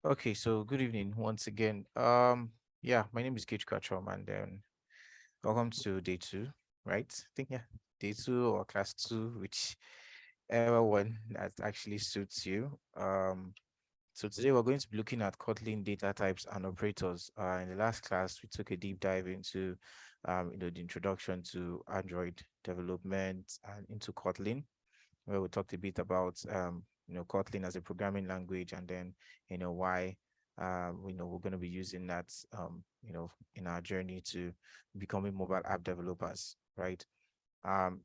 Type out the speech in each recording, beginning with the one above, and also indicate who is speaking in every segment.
Speaker 1: Okay, so good evening once again. Yeah, my name is Gage Kachom, and welcome to day two, right? I think day two or class two, whichever one that actually suits you. So today we're going to be looking at Kotlin data types and operators. In the last class, we took a deep dive into, the introduction to Android development and into Kotlin, where we talked a bit about Kotlin as a programming language, and then why we're going to be using that in our journey to becoming mobile app developers, right?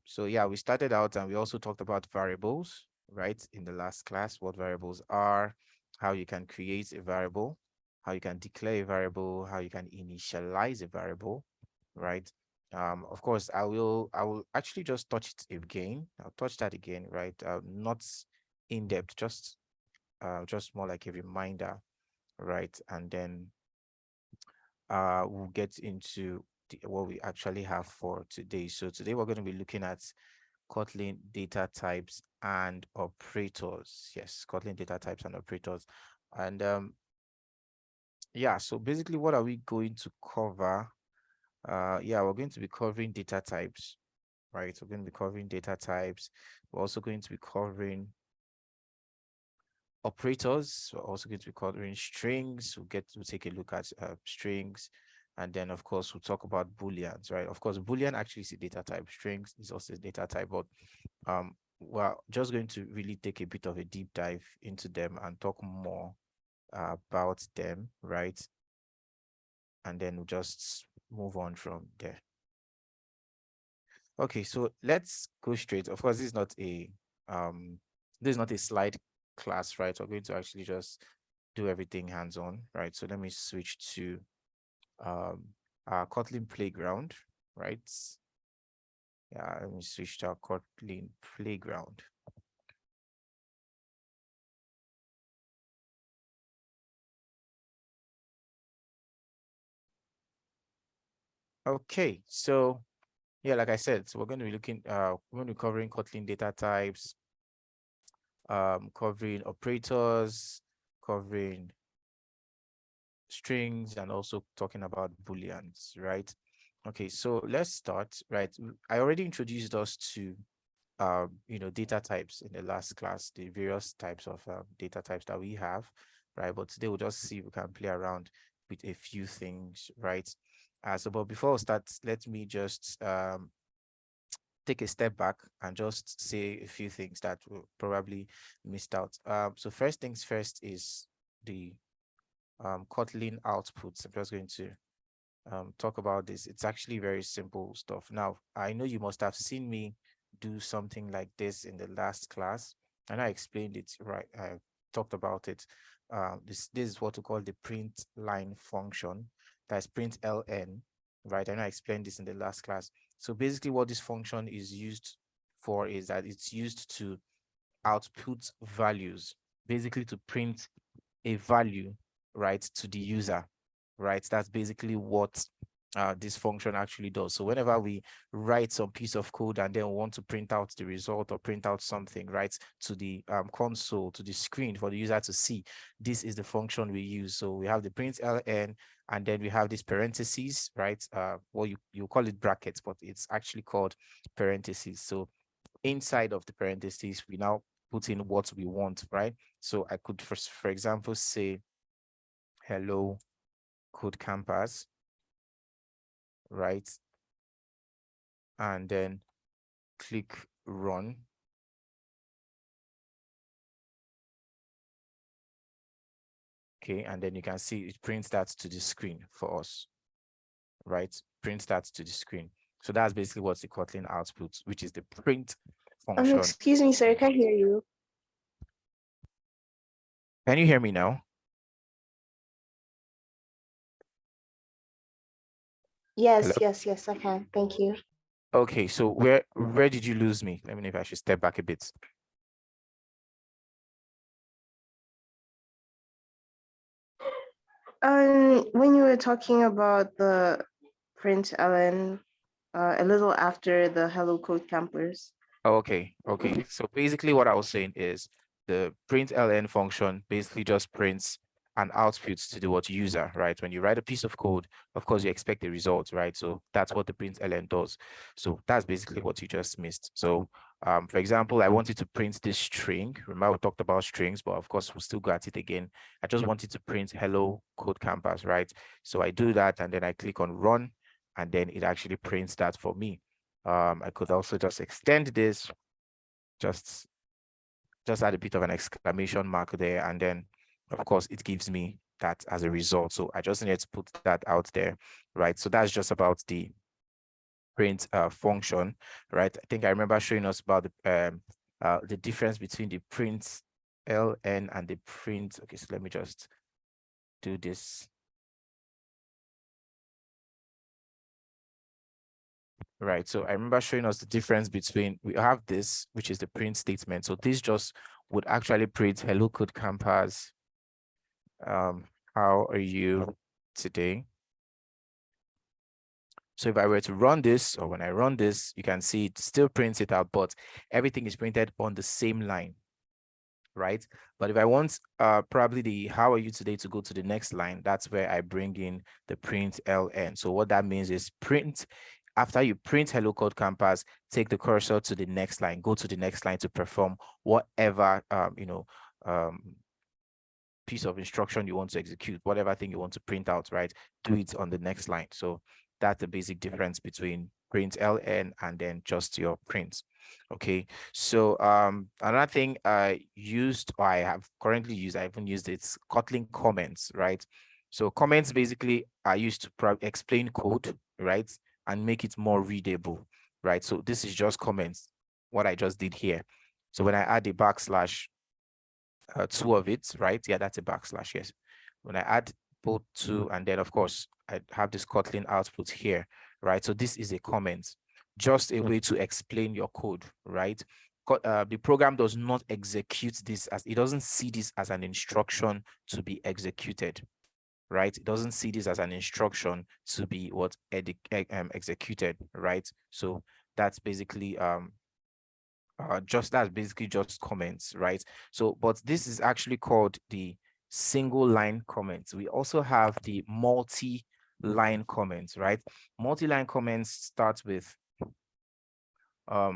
Speaker 1: So yeah, we started out and we also talked about variables, right, in the last class, what variables are, how you can create a variable, how you can declare a variable, how you can initialize a variable, right? Of course, I will actually just touch it again. I'll touch that again, right? Not in depth, just more like a reminder, right? And then we'll get into what we actually have for today. So today we're going to be looking at Kotlin data types and operators. Yes, Kotlin data types and operators. And yeah, so basically what are we going to cover? Yeah, we're going to be covering data types, right? We're going to be covering data types. We're also going to be covering operators. We're also going to be covering strings. We'll take a look at strings. And then, of course, we'll talk about Booleans, right? Of course, Boolean actually is a data type. Strings is also a data type, but we're just going to really take a bit of a deep dive into them and talk more about them, right? And then we'll just move on from there. Okay, so let's go straight. Of course, this is not a slide class, right? We're going to actually just do everything hands-on, right? So let me switch to our Kotlin playground, right? Yeah, let me switch to our Kotlin playground. Okay, so yeah, like I said, so we're going to be we're going to be covering Kotlin data types, covering operators, covering strings, and also talking about booleans, right? Okay, so let's start, right? I already introduced us to data types in the last class, the various types of data types that we have, right? But today we'll just see if we can play around with a few things, right? But before we start, let me just take a step back and just say a few things that we probably missed out. So first things first is the Kotlin outputs. I'm just going to talk about this. It's actually very simple stuff. Now, I know you must have seen me do something like this in the last class, and I explained it, right? I talked about it. This is what we call the print line function. That's print ln, right? And I explained this in the last class. So basically what this function is used for is that it's used to output values, basically to print a value, right, to the user, right? That's basically what this function actually does. So whenever we write some piece of code and then we want to print out the result or print out something, right, to the console, to the screen for the user to see, this is the function we use. So we have the print ln, and then we have these parentheses, right? Well, you call it brackets, but it's actually called parentheses. So inside of the parentheses, we now put in what we want, right? So I could, for example, say, hello, KodeCampers, right? And then click run. Okay, and then you can see it prints that to the screen for us, right? Prints that to the screen. So that's basically what's the Kotlin output, which is the print function.
Speaker 2: Excuse me, sir. I can't hear you.
Speaker 1: Can you hear me now? Hello?
Speaker 2: Yes, I can. Thank you.
Speaker 1: Okay, so where did you lose me? Let me know if I should step back a bit.
Speaker 2: When you were talking about the Prince Ellen, a little after the Hello Code Campers.
Speaker 1: Oh, okay. So basically what I was saying is the print ln function basically just prints an output to the what user, right? When you write a piece of code, of course you expect a result, right? So that's what the println does. So that's basically what you just missed. So for example, I wanted to print this string. Remember we talked about strings, but of course we'll still go at it again. I just wanted to print hello code campus, right? So I do that and then I click on run, and then it actually prints that for me. I could also just extend this, just add a bit of an exclamation mark there, and then of course it gives me that as a result. So I just need to put that out there, right? So that's just about the print function, right? I think I remember showing us about the difference between the print ln and the print. Okay, so let me just do this. Right, so I remember showing us the difference between, we have this, which is the print statement. So this just would actually print hello code campus. How are you today? So if I were to run this, or when I run this, you can see it still prints it out, but everything is printed on the same line, right? But if I want probably the how are you today to go to the next line, that's where I bring in the print ln. So what that means is print, after you print hello code campus, take the cursor to the next line, go to the next line to perform whatever piece of instruction you want to execute, whatever thing you want to print out, right? Do it on the next line. So that's the basic difference between print ln and then just your print. Okay, so another thing I used, or I have currently used, I haven't used, it's Kotlin comments, right? So comments basically are used to explain code, right, and make it more readable, right? So this is just comments, what I just did here. So when I add a backslash, two of it, right? Yeah, that's a backslash, yes. When I add both two, and then of course I have this Kotlin output here, right? So this is a comment, just a way to explain your code, right? The program does not execute this as, it doesn't see this as an instruction to be executed, right? It doesn't see this as an instruction to be what executed, right? So that's basically that's basically just comments, right? So but this is actually called the single line comments. We also have the multi-line comments, right? Multi-line comments start with a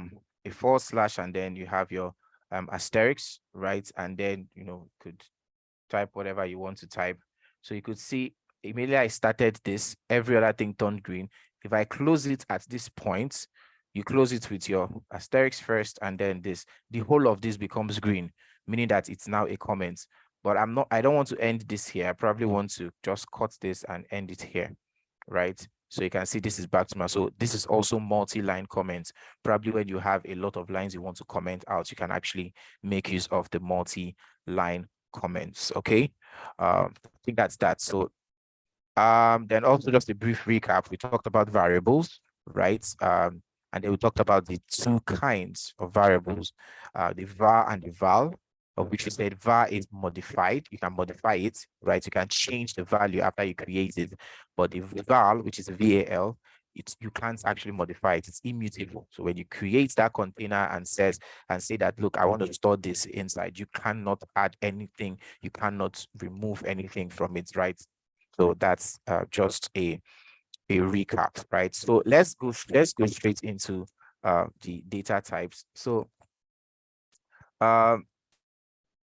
Speaker 1: forward slash, and then you have your asterisks, right? And then could type whatever you want to type. So you could see immediately I started this, every other thing turned green. If I close it at this point, you close it with your asterisk first, and then the whole of this becomes green, meaning that it's now a comment. But I don't want to end this here. I probably want to just cut this and end it here, right? So you can see this is back to my, so this is also multi-line comments. Probably when you have a lot of lines you want to comment out, you can actually make use of the multi-line comments. Okay, I think that's that. So then also just a brief recap, we talked about variables, right? And then we talked about the two kinds of variables, the var and the val, of which we said var is modified. You can modify it, right? You can change the value after you create it. But the val, which is val, you can't actually modify it. It's immutable. So when you create that container and say that, look, I want to store this inside, you cannot add anything, you cannot remove anything from it, right? So that's just a recap, right? So let's go straight into the data types. So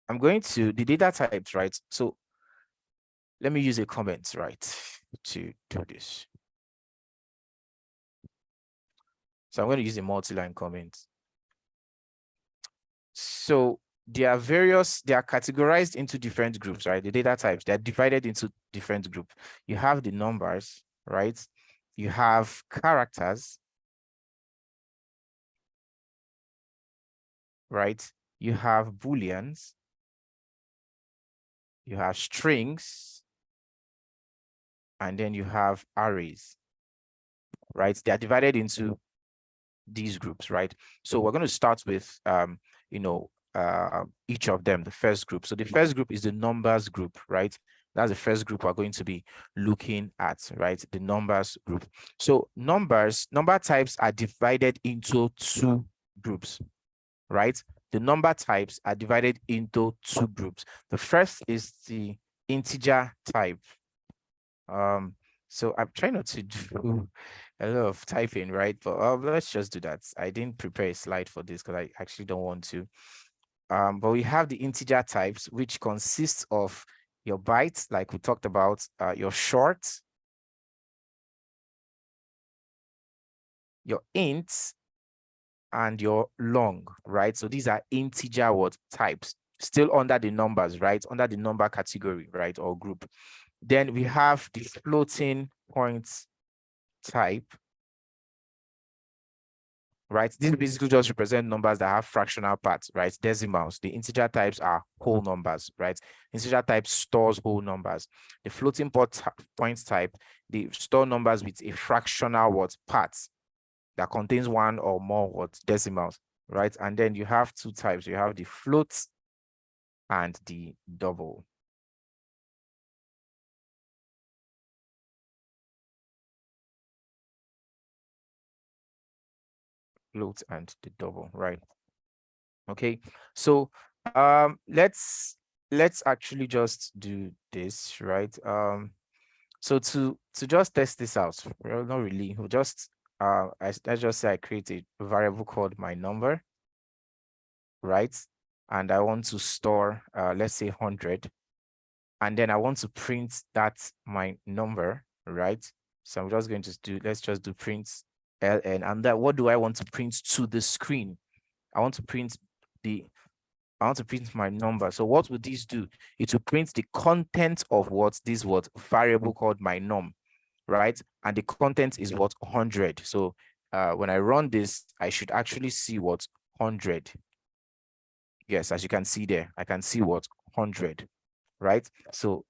Speaker 1: I'm going to the data types, right? So let me use a comment, right, to do this. So I'm going to use a multi-line comment. So they are categorized into different groups, right? The data types, they're divided into different groups. You have the numbers, right? You have characters, right? You have booleans, you have strings, and then you have arrays, right? They are divided into these groups, right? So we're going to start with each of them, the first group. So the first group is the numbers group, right? That's the first group we're going to be looking at, right? The numbers group. So number types are divided into two groups, right? The number types are divided into two groups. The first is the integer type. So I'm trying not to do a lot of typing, right? But let's just do that. I didn't prepare a slide for this because I actually don't want to. But we have the integer types, which consists of your bytes, like we talked about, your short, your ints, and your long, right? So these are integer what types, still under the numbers, right? Under the number category, right? Or group. Then we have the floating point type, right? This basically just represent numbers that have fractional parts, right? Decimals. The integer types are whole numbers, right? Integer type stores whole numbers. The floating point type, they store numbers with a fractional what parts that contains one or more what decimals, right? And then you have two types. You have the float and the double. Float and the double, right? Okay, so let's actually just do this, right? So to just test this out, well, not really, we'll just let's just say I create a variable called my number, right? And I want to store let's say 100, and then I want to print that my number, right? So I'm just going to do, let's just do print ln, and that, what do I want to print to the screen? I want to print my number. So what would this do? It will print the content of what this what variable called my num, right? And the content is what 100. So when I run this, I should actually see what 100. Yes, as you can see there, I can see what 100, right? So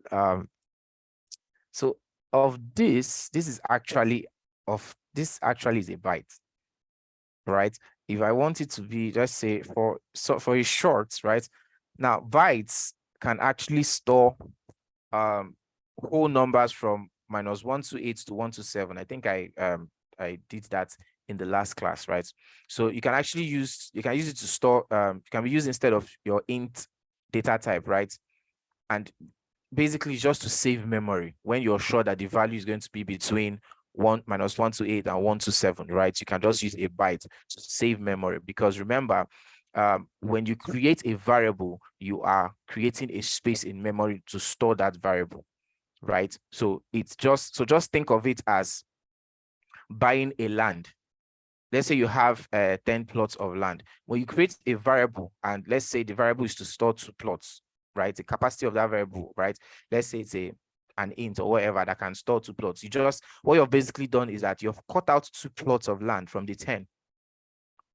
Speaker 1: so of this is actually this actually is a byte, right? If I want it to be, let's say for a short, right? Now bytes can actually store whole numbers from -128 to 127. I think I did that in the last class, right? So you can actually use it to store it can be used instead of your int data type, right? And basically just to save memory when you're sure that the value is going to be between -128 and 127, right? You can just use a byte to save memory, because remember, when you create a variable, you are creating a space in memory to store that variable, right? So it's just think of it as buying a land. Let's say you have 10 plots of land. When you create a variable, and let's say the variable is to store 2 plots, right? The capacity of that variable, right? Let's say it's an int or whatever that can store 2 plots. What you've basically done is that you've cut out 2 plots of land from the 10.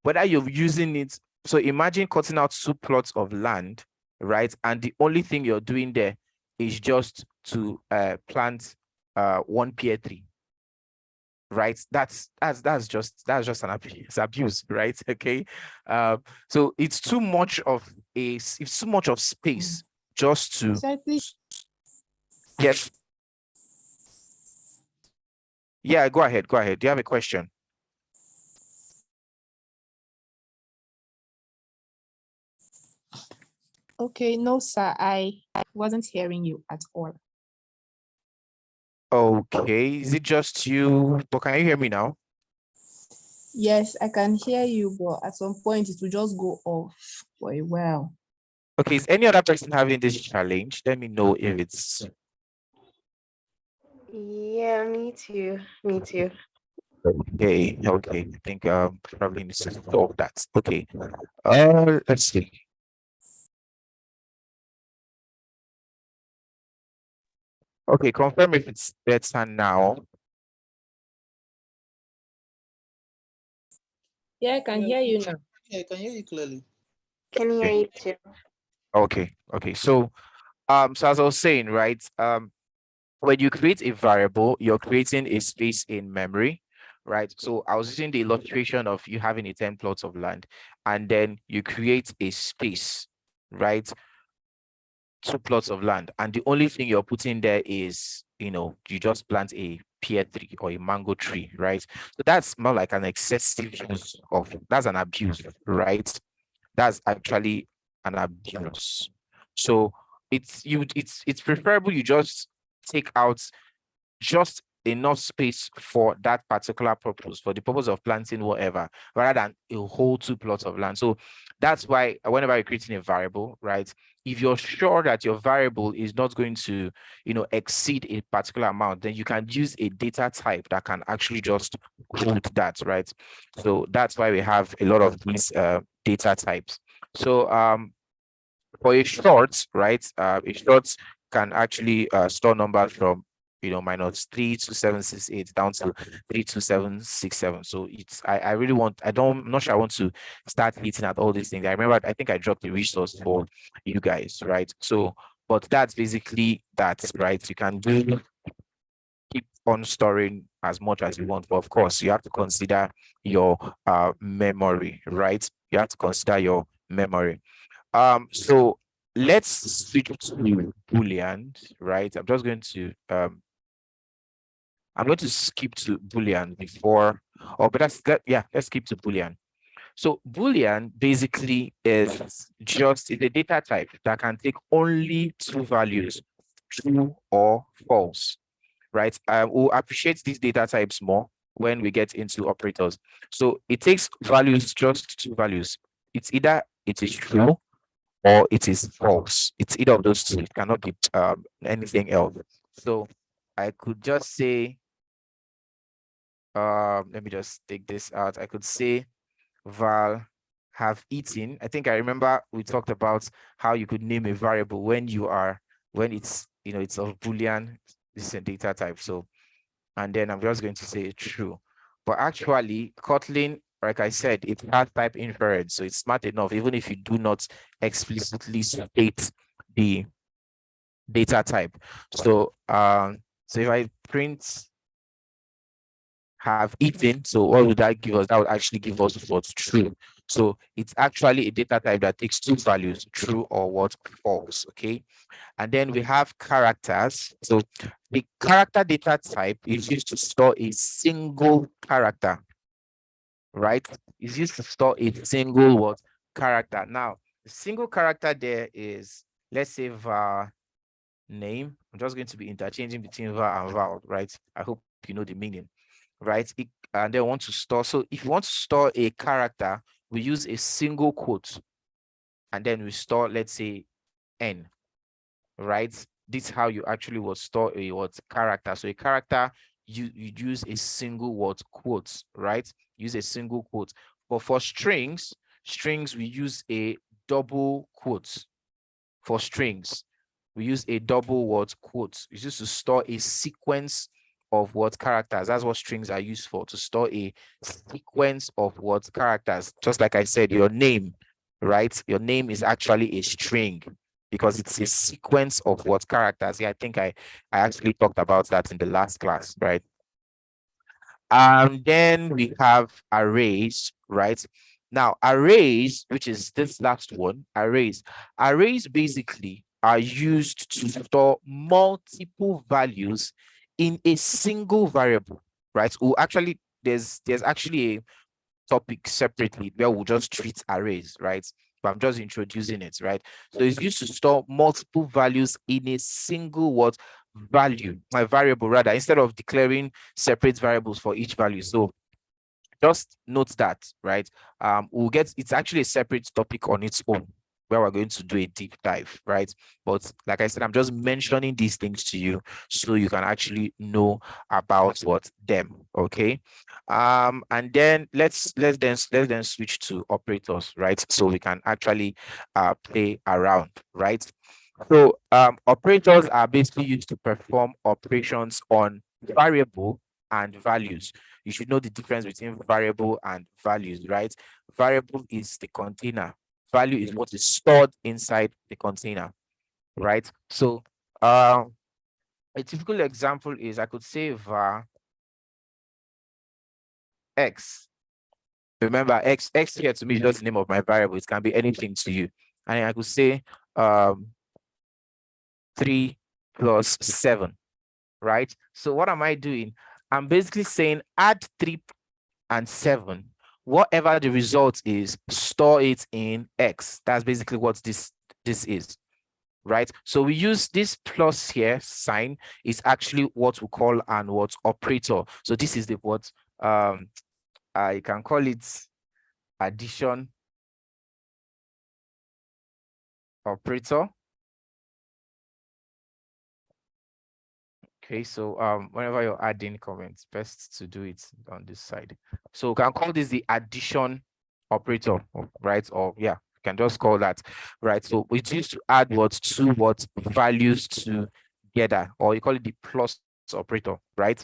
Speaker 1: Whether you're using it, so imagine cutting out 2 plots of land, right? And the only thing you're doing there is just to plant 1 pear tree, right? That's just an abuse, right? Okay. So it's too much of space just to yes. Yeah, go ahead. Do you have a question?
Speaker 3: Okay, no, sir, I wasn't hearing you at all.
Speaker 1: Okay, is it just you? But can you hear me now?
Speaker 3: Yes, I can hear you, but at some point it will just go off for a while.
Speaker 1: Okay, is any other person having this challenge? Let me know if it's
Speaker 2: Yeah, me too.
Speaker 1: okay. I think probably needs to solve that. Okay. Let's see. Okay, confirm if it's better now.
Speaker 3: Yeah, I can hear you now.
Speaker 4: Yeah, I can hear you clearly.
Speaker 2: Can hear you too.
Speaker 1: Okay. So so as I was saying, right, when you create a variable, you're creating a space in memory, right? So I was using the illustration of you having a 10 plots of land, and then you create a space, right? 2 plots of land, and the only thing you're putting there is, you just plant a pear tree or a mango tree, right? So that's more like an excessive use of, that's an abuse, right? That's actually an abuse. So it's preferable you just take out just enough space for that particular purpose, for the purpose of planting whatever, rather than a whole 2 plots of land. So that's why whenever you're creating a variable, right, if you're sure that your variable is not going to, exceed a particular amount, then you can use a data type that can actually just hold that, right? So that's why we have a lot of these data types. So for a short, right, a short can actually store numbers from -32768 down to 32767. So I really want, I'm not sure I want to start hitting at all these things. I remember I think I dropped a resource for you guys, right? So but that's basically that, right? You can keep on storing as much as you want, but of course you have to consider your memory, right? You have to consider your memory. So let's switch to Boolean, right? I'm going to skip to Boolean before, but let's skip to Boolean. So Boolean basically is just a data type that can take only 2 values, true or false, right? We'll appreciate these data types more when we get into operators. So it takes values, just 2 values. It's either it is true or it is false. It's either of those two. It cannot be anything else. So I could just say, let me just take this out. I could say val have eaten. I think I remember we talked about how you could name a variable when it's it's of Boolean, this is a data type. So, and then I'm just going to say true. But actually, Kotlin, like I said, it has type inference, so it's smart enough, even if you do not explicitly state the data type. So, so if I print have eaten, so what would that give us? That would actually give us what's true. So it's actually a data type that takes 2 values, true or what false. Okay. And then we have characters. So the character data type is used to store a single character, right? It's used to store a single what character. Now, the single character there is, let's say var name. I'm just going to be interchanging between var and val, right? I hope you know the meaning, right? And then want to store. So if you want to store a character, we use a single quote, and then we store, let's say, n, right? This is how you actually will store a character. So a character, you use a single word quote, right? Use a single quote. But for strings we use a double quote. For strings, we use a double word quote. It's just to store a sequence of what characters. That's what strings are used for, to store a sequence of what characters. Just like I said, your name, right? Your name is actually a string because it's a sequence of what characters. Yeah, I think I actually talked about that in the last class, right? Then we have arrays, right? Now, arrays, which is this last one, arrays basically are used to store multiple values in a single variable, right? There's actually a topic separately where we'll just treat arrays, right? But I'm just introducing it, right? So it's used to store multiple values in a single what value, a variable rather, instead of declaring separate variables for each value. So just note that, right? It's actually a separate topic on its own where we're going to do a deep dive, right? But like I said, I'm just mentioning these things to you so you can actually know about what them, okay? And then let's then switch to operators, right? So we can actually play around, right? So operators are basically used to perform operations on variable and values. You should know the difference between variable and values, right? Variable is the container. Value is what is stored inside the container, right? So a typical example is I could say var x. Remember, x here to me is just the name of my variable. It can be anything to you. And I could say 3 plus 7, right? So what am I doing? I'm basically saying add 3 and 7. Whatever the result is, store it in X. That's basically what this is. right? So we use this plus here sign is actually what we call an what operator. So this is the what I can call it addition operator. Okay, so whenever you're adding comments, best to do it on this side. So we can call this the addition operator, right? Or yeah, you can just call that, right? So we used to add what two what values together, or you call it the plus operator, right?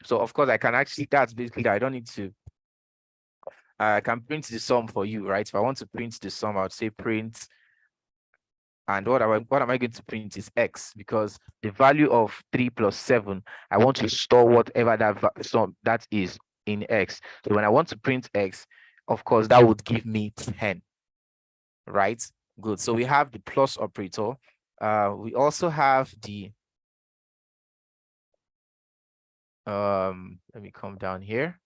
Speaker 1: So of course I can actually, that's basically that. I don't need to, I can print the sum for you, right? If I want to print the sum, I would say print, and what am I going to print is x, because the value of 3 plus 7, I want to store whatever that sum that is in x. So when I want to print x, of course, that would give me 10, right? Good. So we have the plus operator. We also have the, let me come down here.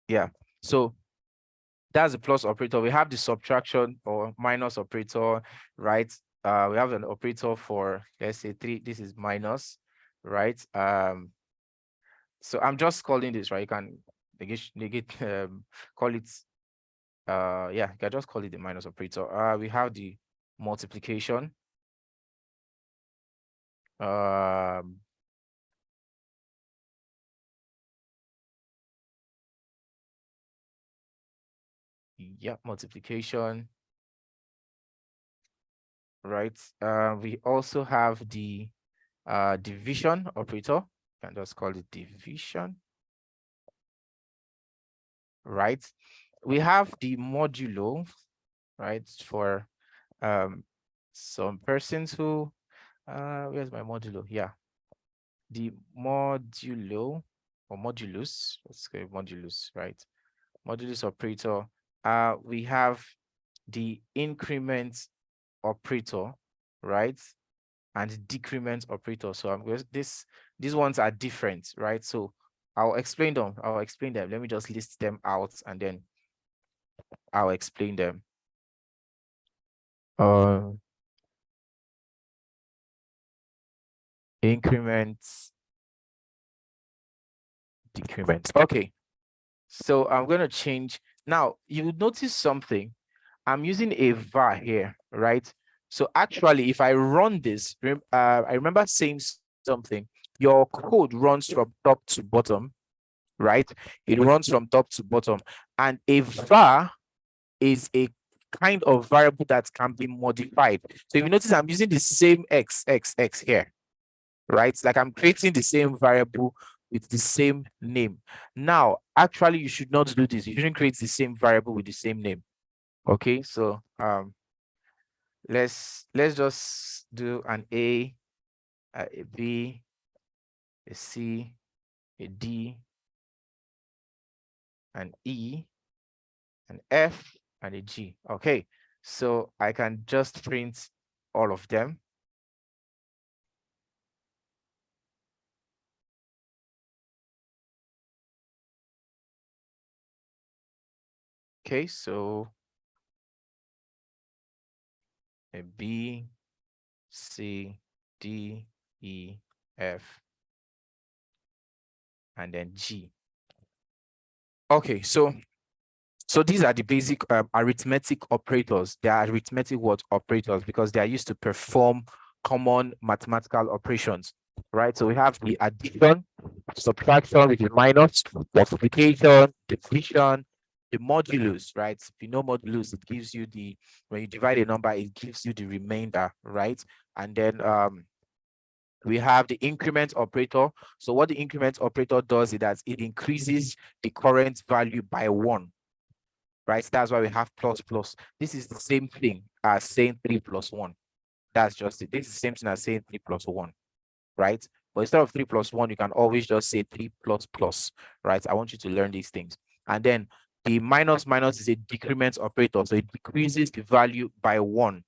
Speaker 1: Yeah. So that's the plus operator. We have the subtraction or minus operator, right? We have an operator for, let's say 3, this is minus, right? So I'm just calling this, right? You can negate call it, yeah, you can just call it the minus operator. We have the multiplication. Yeah, multiplication, right? We also have the division operator. You can just call it division, right? We have the modulo, right? For some persons who, where's my modulo? Yeah, the modulo or modulus, let's go modulus, right? Modulus operator. We have the increment operator, right? And decrement operator. So I'm going, these ones are different, right? So I'll explain them. Let me just list them out and then I'll explain them. Increments, decrements. Okay, so I'm going to change. Now, you would notice something. I'm using a var here, right? So actually, if I run this, I remember saying something. Your code runs from top to bottom, right? It runs from top to bottom. And a var is a kind of variable that can be modified. So if you notice, I'm using the same x here, right? Like I'm creating the same variable with the same name. Now, actually, you should not do this. You shouldn't create the same variable with the same name. Okay, so let's just do an a B, a C, a D, an E, an F, and a G. Okay, so I can just print all of them. Okay, so a B, C, D, E, F, and then G. Okay, so these are the basic arithmetic operators. They are arithmetic word operators because they are used to perform common mathematical operations, right? So we have the addition, subtraction, which is minus, multiplication, division, the modulus, right? If you know modulus, it gives you the, when you divide a number, it gives you the remainder, right? And then we have the increment operator. So what the increment operator does is that it increases the current value by 1, right? That's why we have plus plus. This is the same thing as saying 3 plus 1. That's just it. This is the same thing as saying 3 plus 1, right? But instead of 3 plus 1, you can always just say 3 plus plus, right? I want you to learn these things. And then the minus minus is a decrement operator. So it decreases the value by 1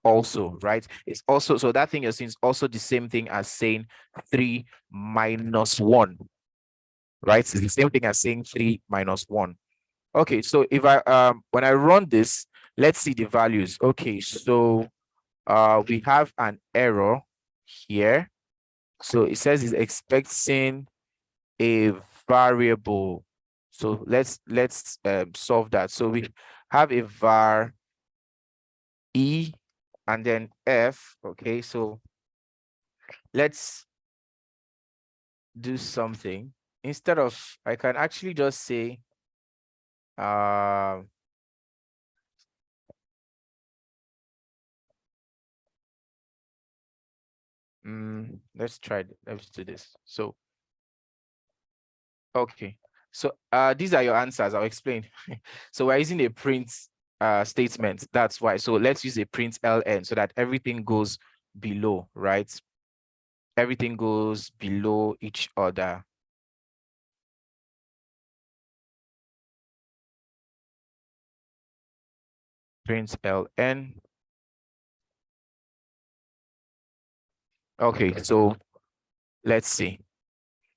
Speaker 1: also, right? It's also, so that thing you're seeing is also the same thing as saying 3 minus 1, right? It's the same thing as saying 3 minus 1. Okay, so if I when I run this, let's see the values. Okay, so we have an error here. So it says it's expecting a variable. So let's solve that. So we have a var e and then f. Okay, so let's do something. Instead of, I can actually just say let's do this. So okay, so these are your answers. I'll explain. So we're using a print statement. That's why. So let's use a print ln so that everything goes below, right? Everything goes below each other. Print ln. Okay, so let's see.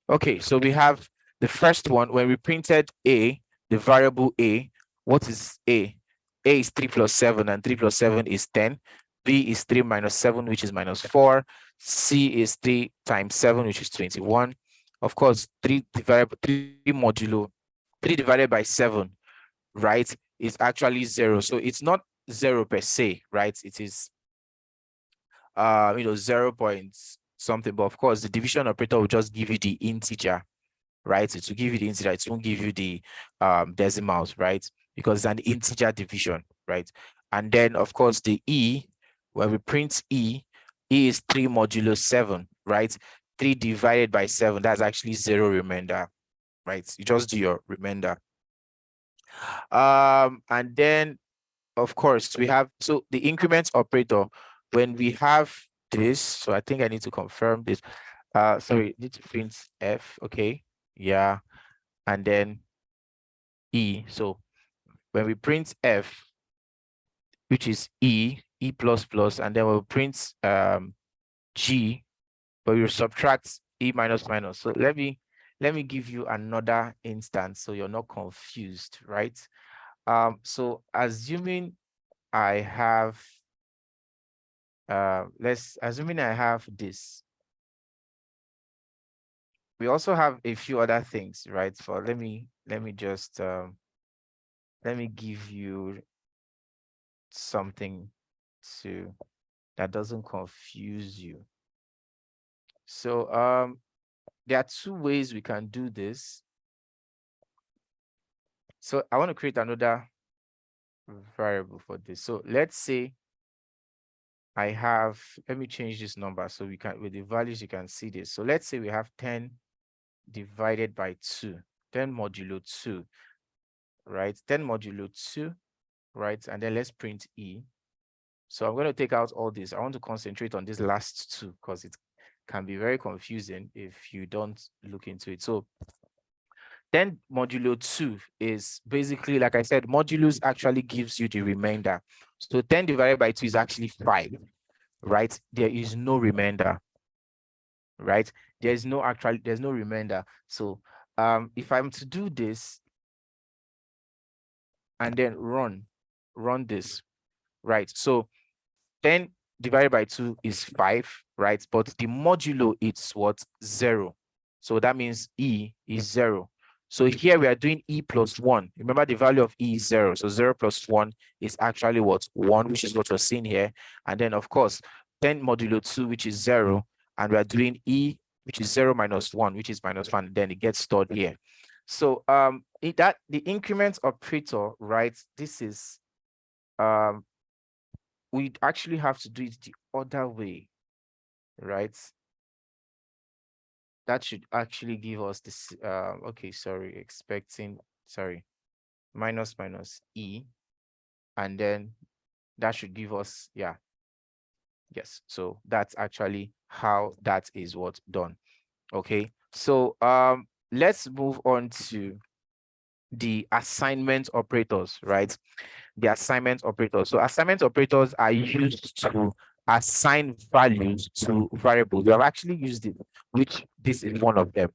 Speaker 1: Okay, so we have the first one. When we printed a, the variable a, what is a? A is 3 plus 7, and 3 plus 7 is 10. B is 3 minus 7, which is minus 4. C is 3 times 7, which is 21. Of course, 3 divided by 7, right, is actually 0. So it's not 0 per se, right? It is 0 point something, but of course the division operator will just give you the integer, right? It will give you the integer, it won't give you the decimals, right? Because it's an integer division, right? And then of course the e, when we print e is 3 modulo 7, right? 3 divided by 7, that's actually 0 remainder, right? You just do your remainder. And then of course we have, so the increment operator, when we have this, so I think I need to confirm this. Sorry, need to print f. Okay, yeah, and then e. So when we print f, which is e plus plus, and then we'll print g, but we subtract e minus minus. So let me give you another instance so you're not confused, right? So assuming I have assuming I have this. We also have a few other things, right? For let me just let me give you something to that doesn't confuse you. So there are two ways we can do this. So I want to create another variable for this. So let's say I have, let me change this number so we can, with the values, you can see this. So let's say we have 10 divided by 2, 10 modulo 2, right? 10 modulo 2, right? And then let's print e. So I'm going to take out all this. I want to concentrate on this last 2 because it can be very confusing if you don't look into it. So 10 modulo 2 is basically, like I said, modulus actually gives you the remainder. So 10 divided by 2 is actually 5, right? There is no remainder, right? There's no remainder. So if I'm to do this and then run this, right? So 10 divided by 2 is 5, right? But the modulo it's what? 0. So that means e is 0. So here we are doing e plus 1. Remember the value of e is 0. So 0 plus 1 is actually what? 1, which is what we're seeing here. And then of course 10 modulo 2, which is 0. And we are doing e, which is 0 minus 1, which is minus 1. Then it gets stored here. So the increment operator, right? This is we actually have to do it the other way, right? That should actually give us this, okay, sorry, minus e, and then that should give us, yeah, yes. So that's actually how that is what's done. Okay, so let's move on to the assignment operators, right? The assignment operators. So assignment operators are used to assign values to variables. We have actually used it, which this is one of them.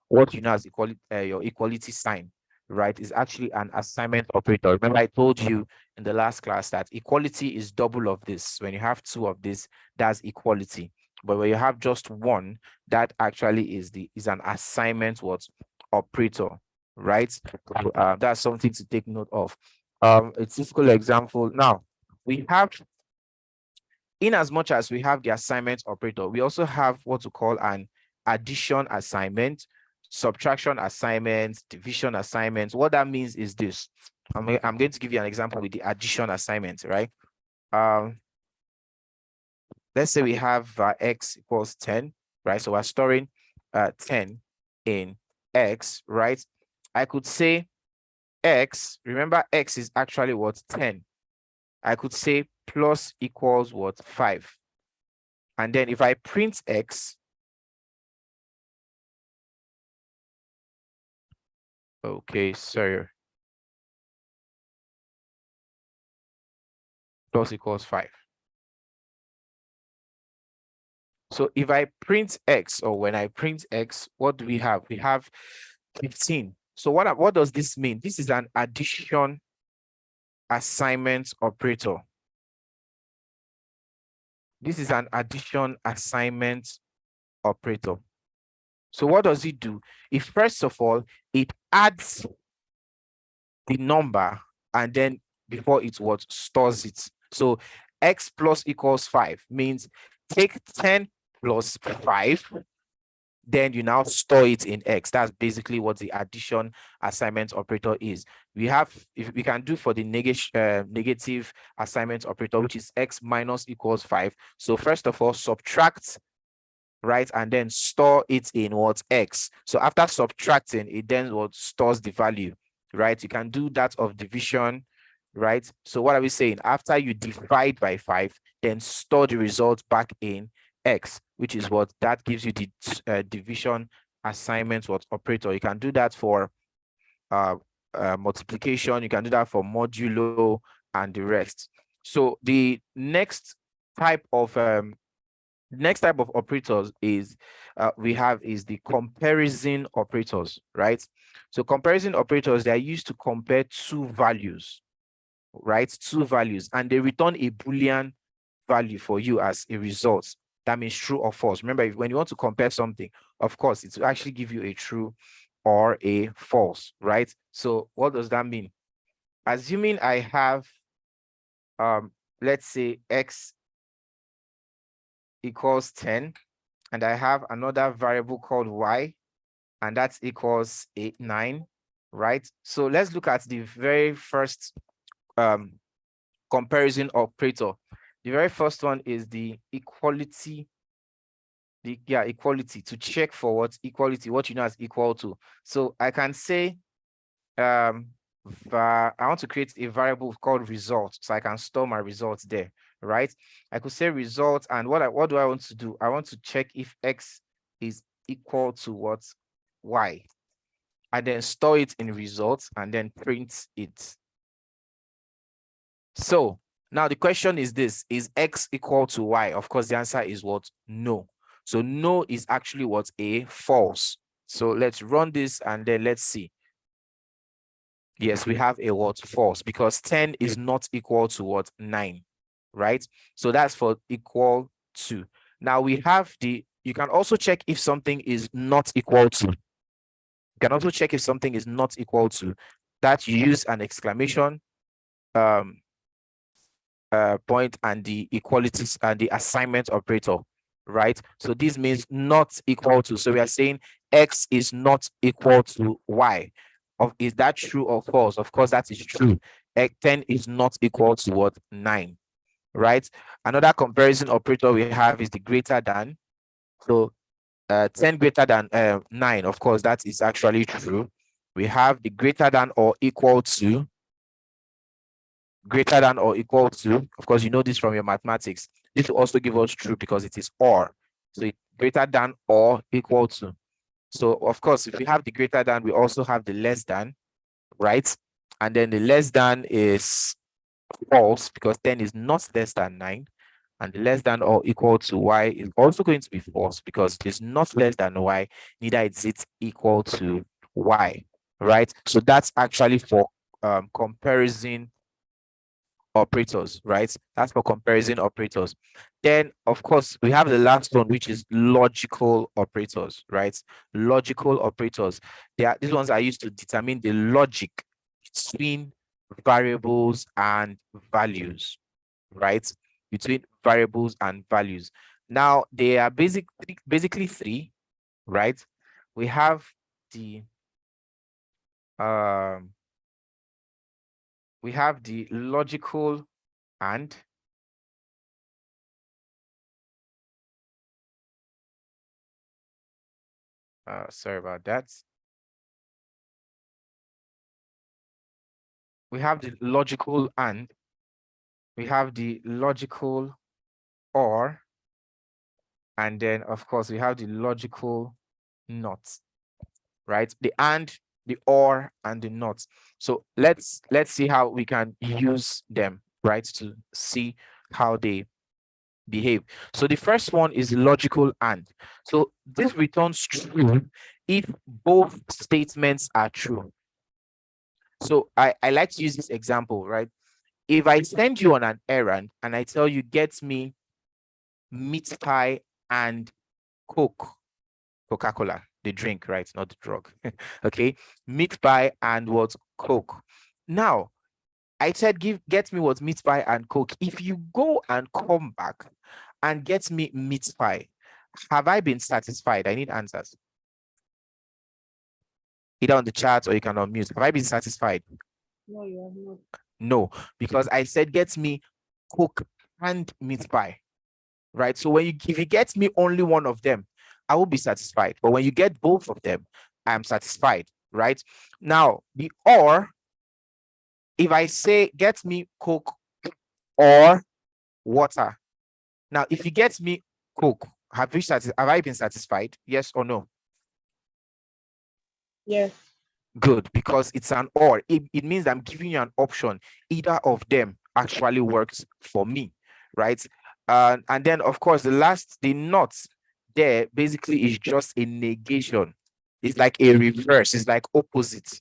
Speaker 1: What you know as equality, your equality sign, right, is actually an assignment operator. Remember, I told you in the last class that equality is double of this. When you have two of this, that's equality. But when you have just one, that actually is an assignment what operator, right? So, that's something to take note of. A typical example. Now we have, in as much as we have the assignment operator, we also have what we call an addition assignment, subtraction assignment, division assignment. What that means is this. I'm going to give you an example with the addition assignment, right? Let's say we have x equals 10, right? So we're storing 10 in x, right? I could say x, remember x is actually what, 10. I could say plus equals what, 5. And then if I print x, okay, sorry, plus equals 5. So if I print x, or when I print x, what do we have? We have 15. So what does this mean? This is an addition assignment operator. This is an addition assignment operator. So what does it do? If first of all, it adds the number and then before it what stores it. So x plus equals 5 means take 10 plus 5, then you now store it in x. That's basically what the addition assignment operator is. We have, if we can do for the negative assignment operator, which is x minus equals 5. So first of all, subtract, right, and then store it in what, x. So after subtracting, it then what stores the value, right? You can do that of division, right? So what are we saying? After you divide by 5, then store the result back in x, which is what that gives you the division assignment what operator. You can do that for multiplication, you can do that for modulo and the rest. So the next type of operators is we have is the comparison operators, right? So comparison operators, they are used to compare two values, right? Two values, and they return a Boolean value for you as a result. That means true or false. Remember, when you want to compare something, of course, it will actually give you a true or a false, right? So what does that mean? Assuming I have, let's say x equals 10, and I have another variable called y, and that equals 9, right? So let's look at the very first comparison operator. The very first one is the equality. Equality, to check for what equality, what you know as equal to. So I can say I want to create a variable called result, so I can store my results there, right? I could say result, and what do I want to do? I want to check if x is equal to what, y, and then store it in results and then print it. So now the question is this: is x equal to y? Of course, the answer is what? No. So no is actually what? A false. So let's run this and then let's see. Yes, we have a what? False, because 10 is not equal to what? 9, right? So that's for equal to. Now we have you can also check if something is not equal to. You can also check if something is not equal to. That you use an exclamation point and the equalities and the assignment operator, right? So this means not equal to. So we are saying x is not equal to y. Is that true or false? Of course, that is true. 10 is not equal to what? 9, right? Another comparison operator we have is the greater than. So 10 greater than 9, of course, that is actually true. We have the greater than or equal to. Greater than or equal to, of course, you know this from your mathematics. This will also give us true because it is or. So it greater than or equal to. So of course, if we have the greater than, we also have the less than, right? And then the less than is false because 10 is not less than 9. And the less than or equal to y is also going to be false because it is not less than y, neither is it equal to y, right? So that's actually for comparison operators, right? That's for comparison operators. Then, of course, we have the last one, which is logical operators, right? Logical operators. These ones are used to determine the logic between variables and values, right? Between variables and values. Now, they are basically three, right? We have the um logical and sorry about that. We have the logical and, we have the logical or, and then of course we have the logical not, right? The and, the or, and the not. So let's see how we can use them, right, to see how they behave. So the first one is logical and. So this returns true if both statements are true. So I like to use this example, right? If I send you on an errand and I tell you, get me meat pie and Coca-Cola, the drink, right? Not the drug. Okay. Meat pie and what? Coke. Now, I said, get me what? Meat pie and Coke. If you go and come back and get me meat pie, have I been satisfied? I need answers. Either on the chat or you can unmute. Have I been satisfied?
Speaker 3: No, you have not.
Speaker 1: No, because I said, get me Coke and meat pie. Right? So if you get me only one of them, I will be satisfied. But when you get both of them, I'm satisfied, right? Now, the or, if I say get me Coke or water. Now, if you get me Coke, have I been satisfied? Yes or no?
Speaker 3: Yes.
Speaker 1: Good, because it's an or. It means I'm giving you an option. Either of them actually works for me, right? And then, of course, the not there basically is just a negation. It's like a reverse. It's like opposite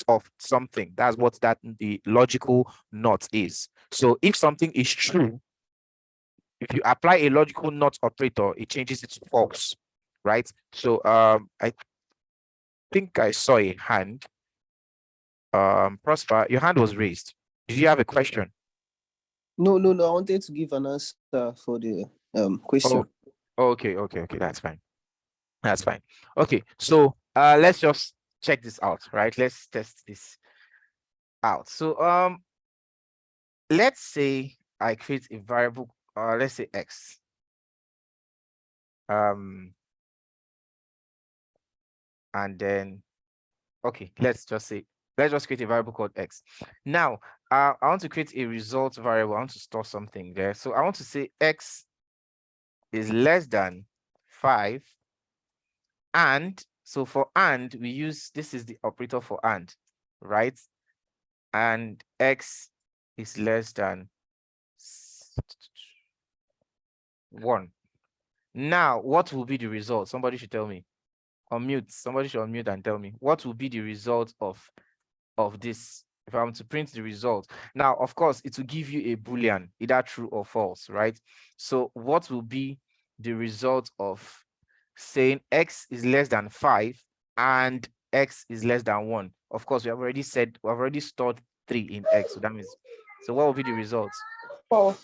Speaker 1: of something. That's what the logical not is. So if something is true, if you apply a logical not operator, it changes it to false, right? So I think I saw a hand. Prosper, your hand was raised. Did you have a question?
Speaker 4: No. I wanted to give an answer for the question.
Speaker 1: Oh, okay. That's fine. That's fine. Okay, so let's just check this out, right? Let's test this out. So let's say I create a variable, let's say x. And then okay, let's just create a variable called x. Now, I want to create a result variable. I want to store something there. So I want to say x is less than 5. And so for and, we use, this is the operator for and, right? And x is less than 1. Now, what will be the result? Somebody should tell me. Unmute. Somebody should unmute and tell me what will be the result of this if I'm to print the result. Now, of course, it will give you a Boolean, either true or false, right? So what will be the result of saying x is less than 5 and x is less than 1? Of course, we've already stored 3 in x. So that means, so what will be the result?
Speaker 3: False.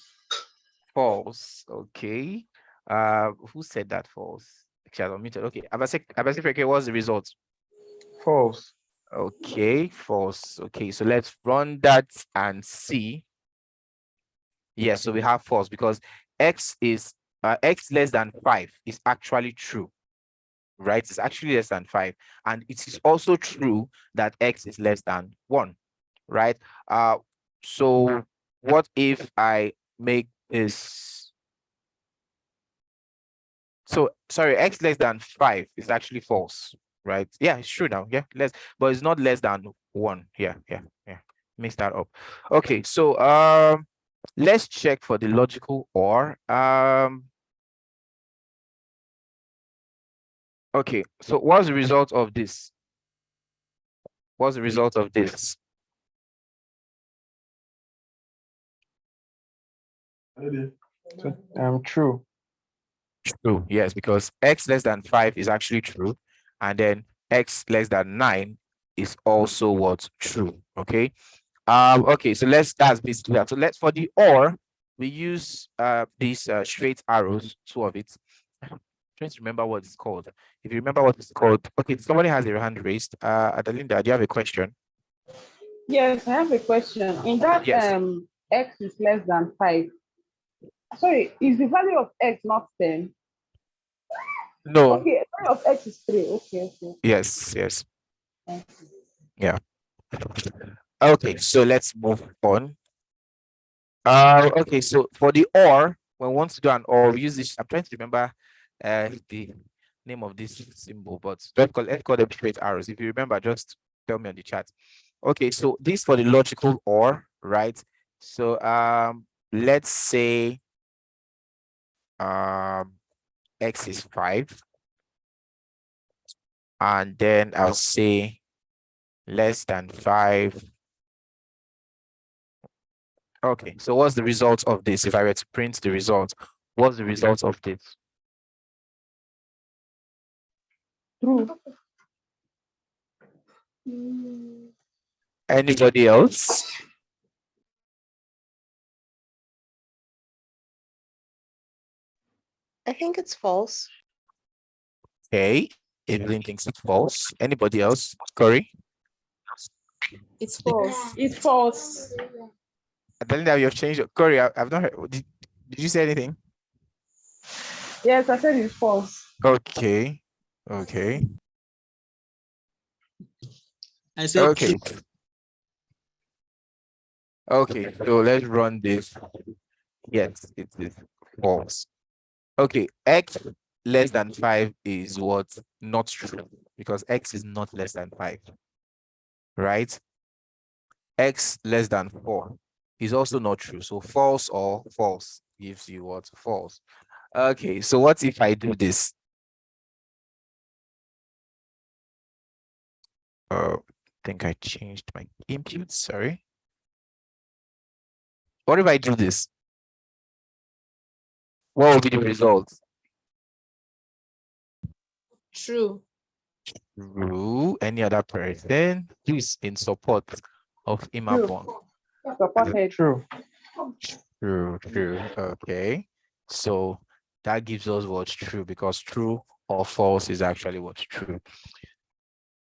Speaker 1: False. Okay. Who said that false? Actually, I unmuted. Okay. Abasifreke, what's the result?
Speaker 5: False.
Speaker 1: Okay, false. Okay, so let's run that and see. Yes, so we have false because x less than 5 is actually true, right? It's actually less than 5, and it is also true that x is less than 1, right? So what if I make this? So sorry, x less than 5 is actually false, right? Yeah, it's true now. Yeah, but it's not less than 1. Yeah. Mix that up. Okay, so let's check for the logical or. Okay, so what's the result of this? What's the result of this?
Speaker 5: True.
Speaker 1: True, yes, because x less than 5 is actually true, and then x less than 9 is also what? True. Okay. Okay, so that's basically that. So let's, for the or, we use these straight arrows, two of it. I'm trying to remember what it's called. If you remember what it's called, okay, somebody has their hand raised. Adelinda, do you have a question?
Speaker 6: Yes, I have a question. In that
Speaker 1: Yes.
Speaker 6: x is less than 5. Sorry, is the value of x not 10?
Speaker 1: No.
Speaker 6: Okay, the value of x is 3. Okay, okay.
Speaker 1: Yes, yes.
Speaker 6: Okay.
Speaker 1: Yeah. Okay, so let's move on. Okay, so for the or, when we want to do an or, we use this. I'm trying to remember the name of this symbol, but let's call them straight arrows. If you remember, just tell me on the chat. Okay, so this for the logical or, right? So let's say x is 5, and then I'll say less than 5. Okay, so what's the result of this? If I were to print the result, what's the result of this?
Speaker 6: True.
Speaker 1: Anybody else?
Speaker 2: I think it's false.
Speaker 1: Okay, Evelyn thinks it's false. Anybody else? Corey?
Speaker 3: It's false.
Speaker 6: It's false.
Speaker 1: I'm telling you, you've changed. Corey, I've not heard. Did you say anything?
Speaker 6: Yes, I said it's false.
Speaker 1: Okay. Okay.
Speaker 7: I said
Speaker 1: Okay.
Speaker 7: true.
Speaker 1: Okay, so let's run this. Yes, it is false. Okay, x less than 5 is what? Not true, because x is not less than 5, right? X less than 4 is also not true. So false or false gives you what? False. Okay, so what if I do this? I think I changed my input, sorry. What if I do this? What will be the result?
Speaker 3: True.
Speaker 1: True. Any other person who is in support of Imapon?
Speaker 6: Supported.
Speaker 5: True.
Speaker 1: True, true. Okay. So that gives us what's true, because true or false is actually what's true.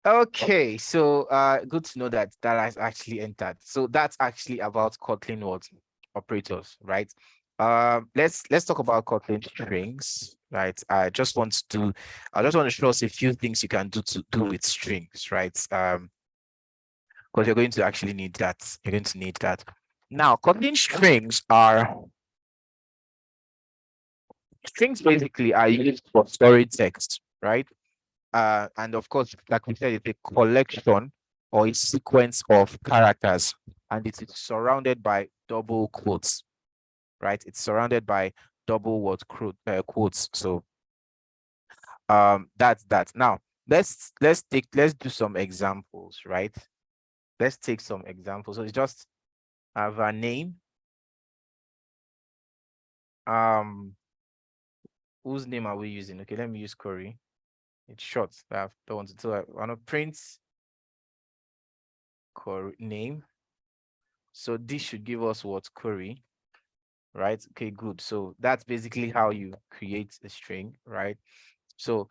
Speaker 1: Okay, so good to know that that has actually entered. So that's actually about Kotlin what operators, right? Let's talk about Kotlin strings, right? I just want to show us a few things you can do with strings, right? Because you're going to actually need that. You're going to need that. Now, Kotlin strings basically are used for storing text, right? And of course, like we said, it's a collection or a sequence of characters, and it is surrounded by double quotes, right? It's surrounded by double quotes. So that's that. Now let's do some examples, right? Let's take some examples. So it's just have a name. Whose name are we using? Okay, let me use Corey. It's short. I don't want to do it. I want to print Corey name. So this should give us what? Query, right? Okay, good. So that's basically how you create a string, right? So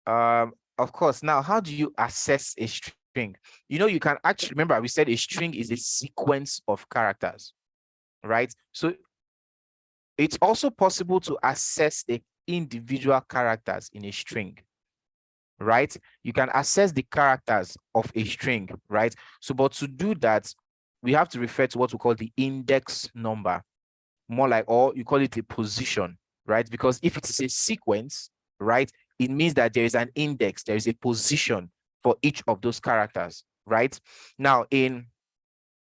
Speaker 1: of course, now how do you assess a string? You know, you can actually remember we said a string is a sequence of characters, right? So it's also possible to assess the individual characters in a string, right? You can assess the characters of a string, right? So, but to do that, we have to refer to what we call the index number, more like, or you call it a position, right? Because if it's a sequence, right, it means that there is an index, there is a position for each of those characters, right? Now, in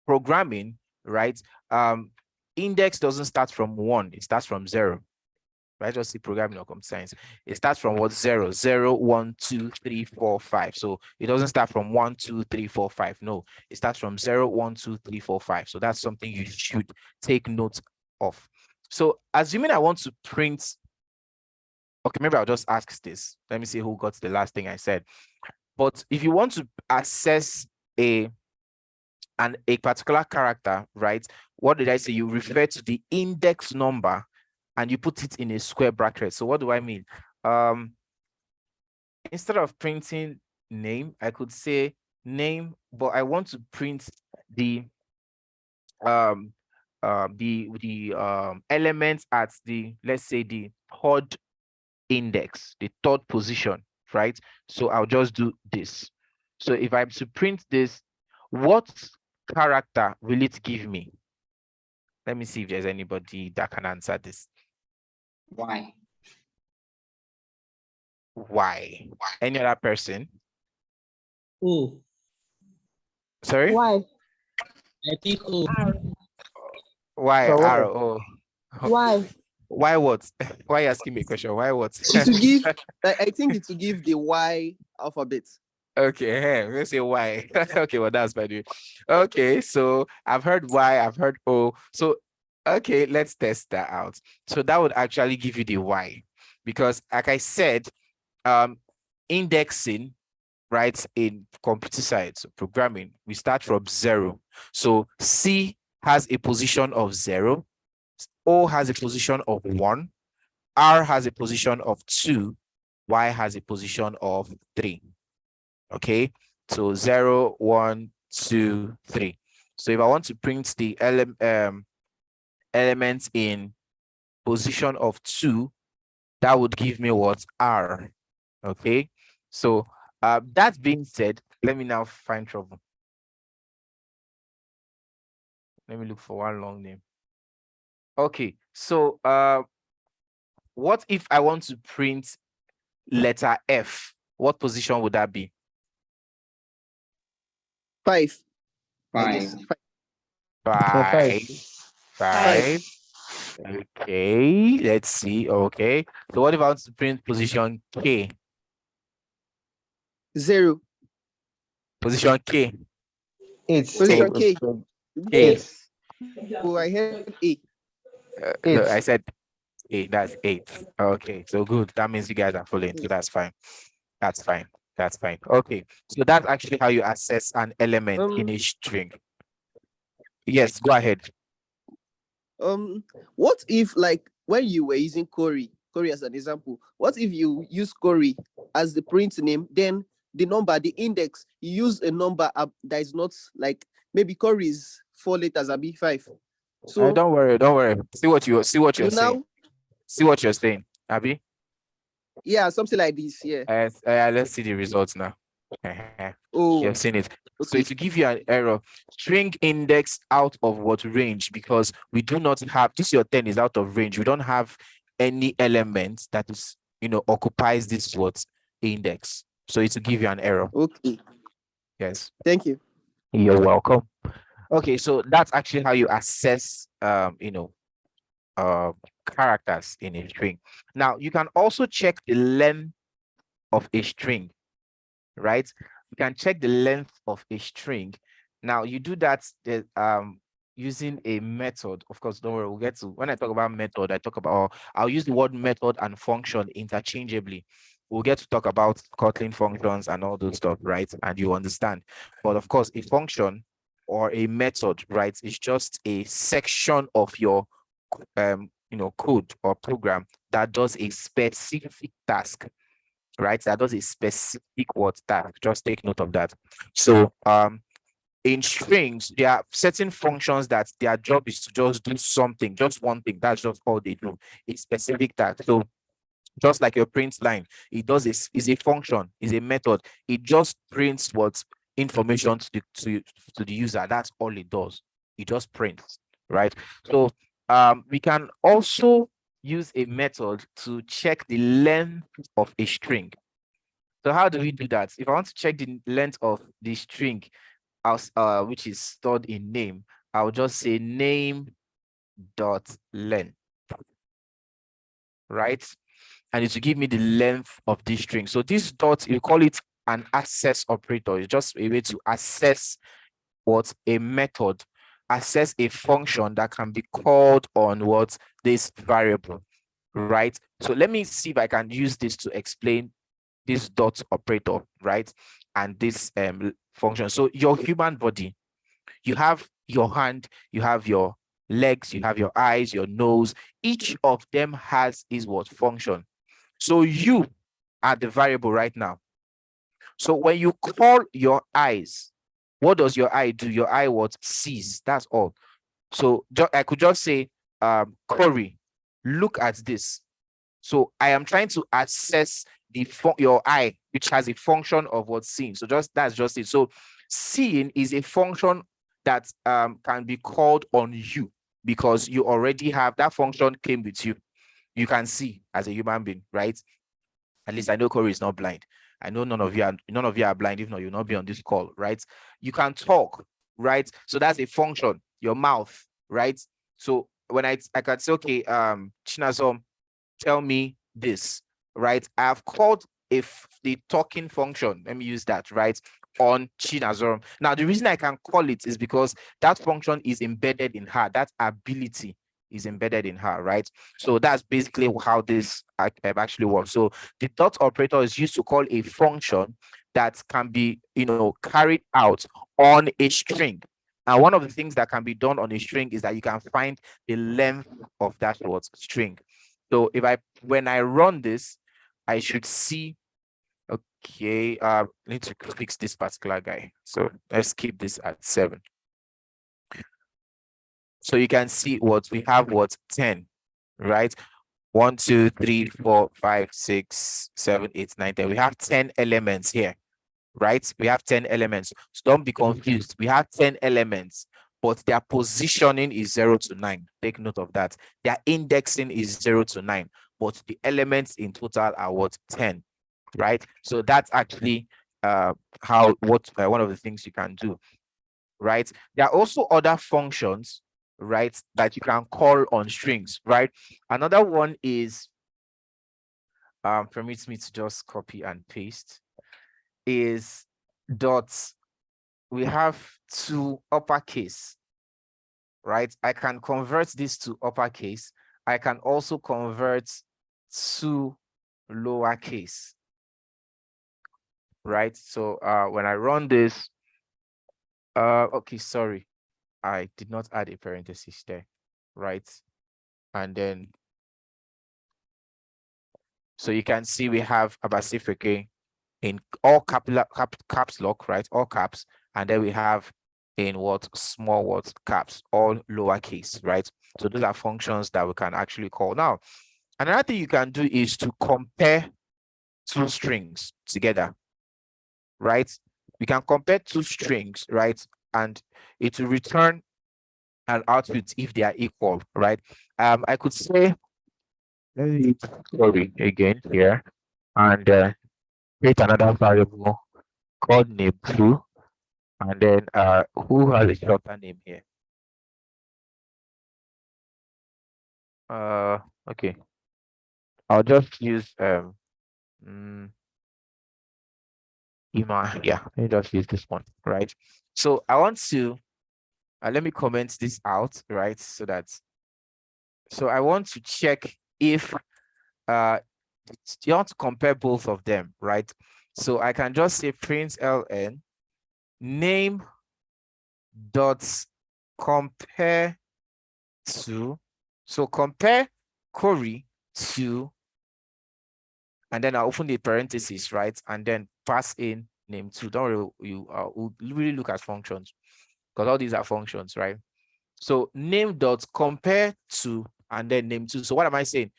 Speaker 1: programming, right, index doesn't start from 1, it starts from 0. Right, just see programming or computer science. It starts from what? 0, 0, 1, 2, 3, 4, 5. So it doesn't start from 1, 2, 3, 4, 5. No, it starts from 0, 1, 2, 3, 4, 5. So that's something you should take note of. So assuming I want to print, okay, maybe I'll just ask this. Let me see who got the last thing I said. But if you want to access a particular character, right? What did I say? You refer to the index number and you put it in a square bracket. So what do I mean? Instead of printing name, I could say name, but I want to print the elements at the, let's say, the third index, the third position, right? So I'll just do this. So if I'm to print this, what character will it give me? Let me see if there's anybody that can answer this.
Speaker 5: Why?
Speaker 1: Why? Any other person?
Speaker 5: Oh,
Speaker 1: Sorry?
Speaker 3: Why?
Speaker 5: I think oh.
Speaker 1: Why?
Speaker 4: So why?
Speaker 1: Arrow? Oh.
Speaker 3: Why?
Speaker 1: Why what? Why are you asking me a question? Why what?
Speaker 4: It will give. I think it will give the Y alphabet.
Speaker 1: Okay, we'll say why. Okay, well, that's by the way. Okay, so I've heard Y, I've heard O. So, okay, let's test that out. So that would actually give you the Y, because like I said, indexing, right, in computer science, programming, we start from 0. So C has a position of 0, O has a position of 1, R has a position of 2, Y has a position of 3. Okay, so 0, 1, 2, 3. So if I want to print the elements in position of 2, that would give me what? R. Okay, so that being said, let me now find trouble. Let me look for one long name. Okay, so what if I want to print letter F? What position would that be?
Speaker 4: 5. I
Speaker 5: Fine.
Speaker 4: guess.
Speaker 1: 5. 5. Okay, let's see. Okay, so what if I want to print position K?
Speaker 4: 0.
Speaker 1: Position K.
Speaker 4: Position K.
Speaker 1: K.
Speaker 4: Oh, I heard A.
Speaker 1: No, I said 8. That's 8. Okay, so good. That means you guys are following. So that's fine. That's fine. That's fine. Okay, so that's actually how you access an element in a string. Yes, go ahead.
Speaker 4: What if, like, when you were using Corey as an example, what if you use Corey as the print name, then the number, the index, you use a number that is not, like, maybe Corey is 4 letters, I'll be 5. So
Speaker 1: Don't worry, don't worry. See what you're saying.
Speaker 4: now,
Speaker 1: See what you're saying, Abby.
Speaker 4: yeah, something like this, yeah.
Speaker 1: Let's see the results now.
Speaker 4: Oh,
Speaker 1: You've seen it. So
Speaker 4: okay.
Speaker 1: to give you an error, string index out of what range? Because we do not have, this your 10 is out of range. We don't have any element that is, occupies this what index. So it's to give you an error.
Speaker 4: Okay.
Speaker 1: Yes.
Speaker 4: Thank you.
Speaker 1: You're welcome. Okay, so that's actually how you assess characters in a string. Now you can also check the length of a string, right? You can check the length of a string. Now you do that using a method. Of course, don't worry, we'll get to, when I talk about method, I'll use the word method and function interchangeably. We'll get to talk about Kotlin functions and all those stuff, right? And you understand. But of course, a function or a method, right, is just a section of your code or program that does a specific task, right? That does a specific what task. Just take note of that. So in strings, there are certain functions that their job is to just do something, just one thing. That's just all they do. A specific task. So just like your print line, it does is a function, is a method. It just prints what information to the user. That's all it does. It just prints, right? So we can also use a method to check the length of a string. So how do we do that? If I want to check the length of the string, which is stored in name, I'll just say name dot length, right? And it will give me the length of this string. So this dot, you call it an access operator. It's just a way to access what a method. access a function that can be called on what this variable, right? So let me see if I can use this to explain this dot operator, right? And this function. So your human body, you have your hand, you have your legs, you have your eyes, your nose. Each of them has is what function. So you are the variable right now. So when you call your eyes, what does your eye do? Your eye what sees. That's all. So I could just say, Corey, look at this. So I am trying to access your eye, which has a function of what's seen. So that's just it. So seeing is a function that can be called on you because you already have that function came with you. You can see as a human being, right? At least I know Corey is not blind. I know none of you are blind. If not, you'll not be on this call, right? You can talk, right? So that's a function. Your mouth, right? So when I can say, okay, Chinazom, tell me this, right? I've called the talking function. Let me use that, right? On Chinazom. Now, the reason I can call it is because that function is embedded in her. That ability is embedded in her, right? So that's basically how this actually works. So the dot operator is used to call a function that can be, carried out on a string. And one of the things that can be done on a string is that you can find the length of that string. So when I run this, I should see, okay, I need to fix this particular guy. So let's keep this at 7. So you can see we have 10, right? 1, 2, 3, 4, 5, 6, 7, 8, 9, 10. We have 10 elements here, right? We have 10 elements. So don't be confused. We have 10 elements, but their positioning is 0 to 9. Take note of that. Their indexing is 0 to 9, but the elements in total are 10, right? So that's actually one of the things you can do, right? There are also other functions, right, that you can call on strings, right? Another one is, permits me to just copy and paste, is dots. We have 2 uppercase, right? I can convert this to uppercase. I can also convert to lowercase, right? So when I run this, okay, sorry, I did not add a parenthesis there, right? And then, so you can see we have Abasifeke in all caps lock, right? All caps. And then we have in small caps, all lowercase, right? So those are functions that we can actually call. Now, another thing you can do is to compare 2 strings together, right? We can compare 2 strings, right? And it will return an output if they are equal, right? I could say, let me sorry again here, and create another variable called name2, and then who has a shorter name here? Okay, I'll just use Ima. Yeah, let me just use this one, right? So I want to let me comment this out, right? So I want to check if you want to compare both of them, right? So I can just say print ln name dot compare to, so compare Corey to, and then I'll open the parentheses, right? And then pass in name2. Don't worry, you will really look at functions because all these are functions, right? So name dot compare to, and then name2. So what am I saying?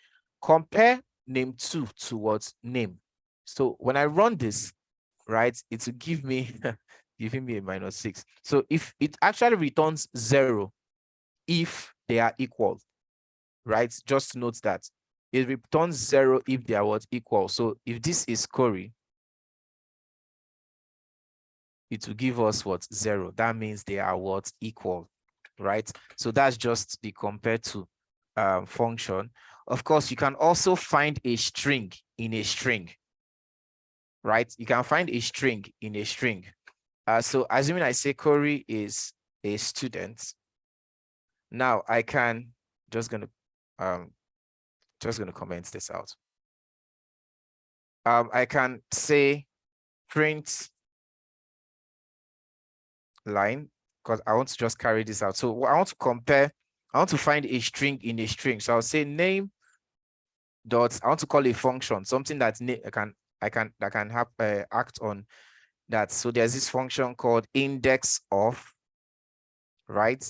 Speaker 1: Compare name2 to what? Name. So when I run this, right, it will give me giving me a -6. So if it actually returns 0 if they are equal, right? Just note that it returns 0 if they are equal. So if this is Corey, it will give us 0. That means they are equal, right? So that's just the compare to function. Of course, you can also find a string in a string, right? You can find a string in a string. So assuming I say Corey is a student, Now I can just gonna comment this out. I can say print line, because I want to just carry this out. So I want to compare, I want to find a string in a string. So I'll say name dot, I want to call a function, something that I can have act on that. So there's this function called index of, right?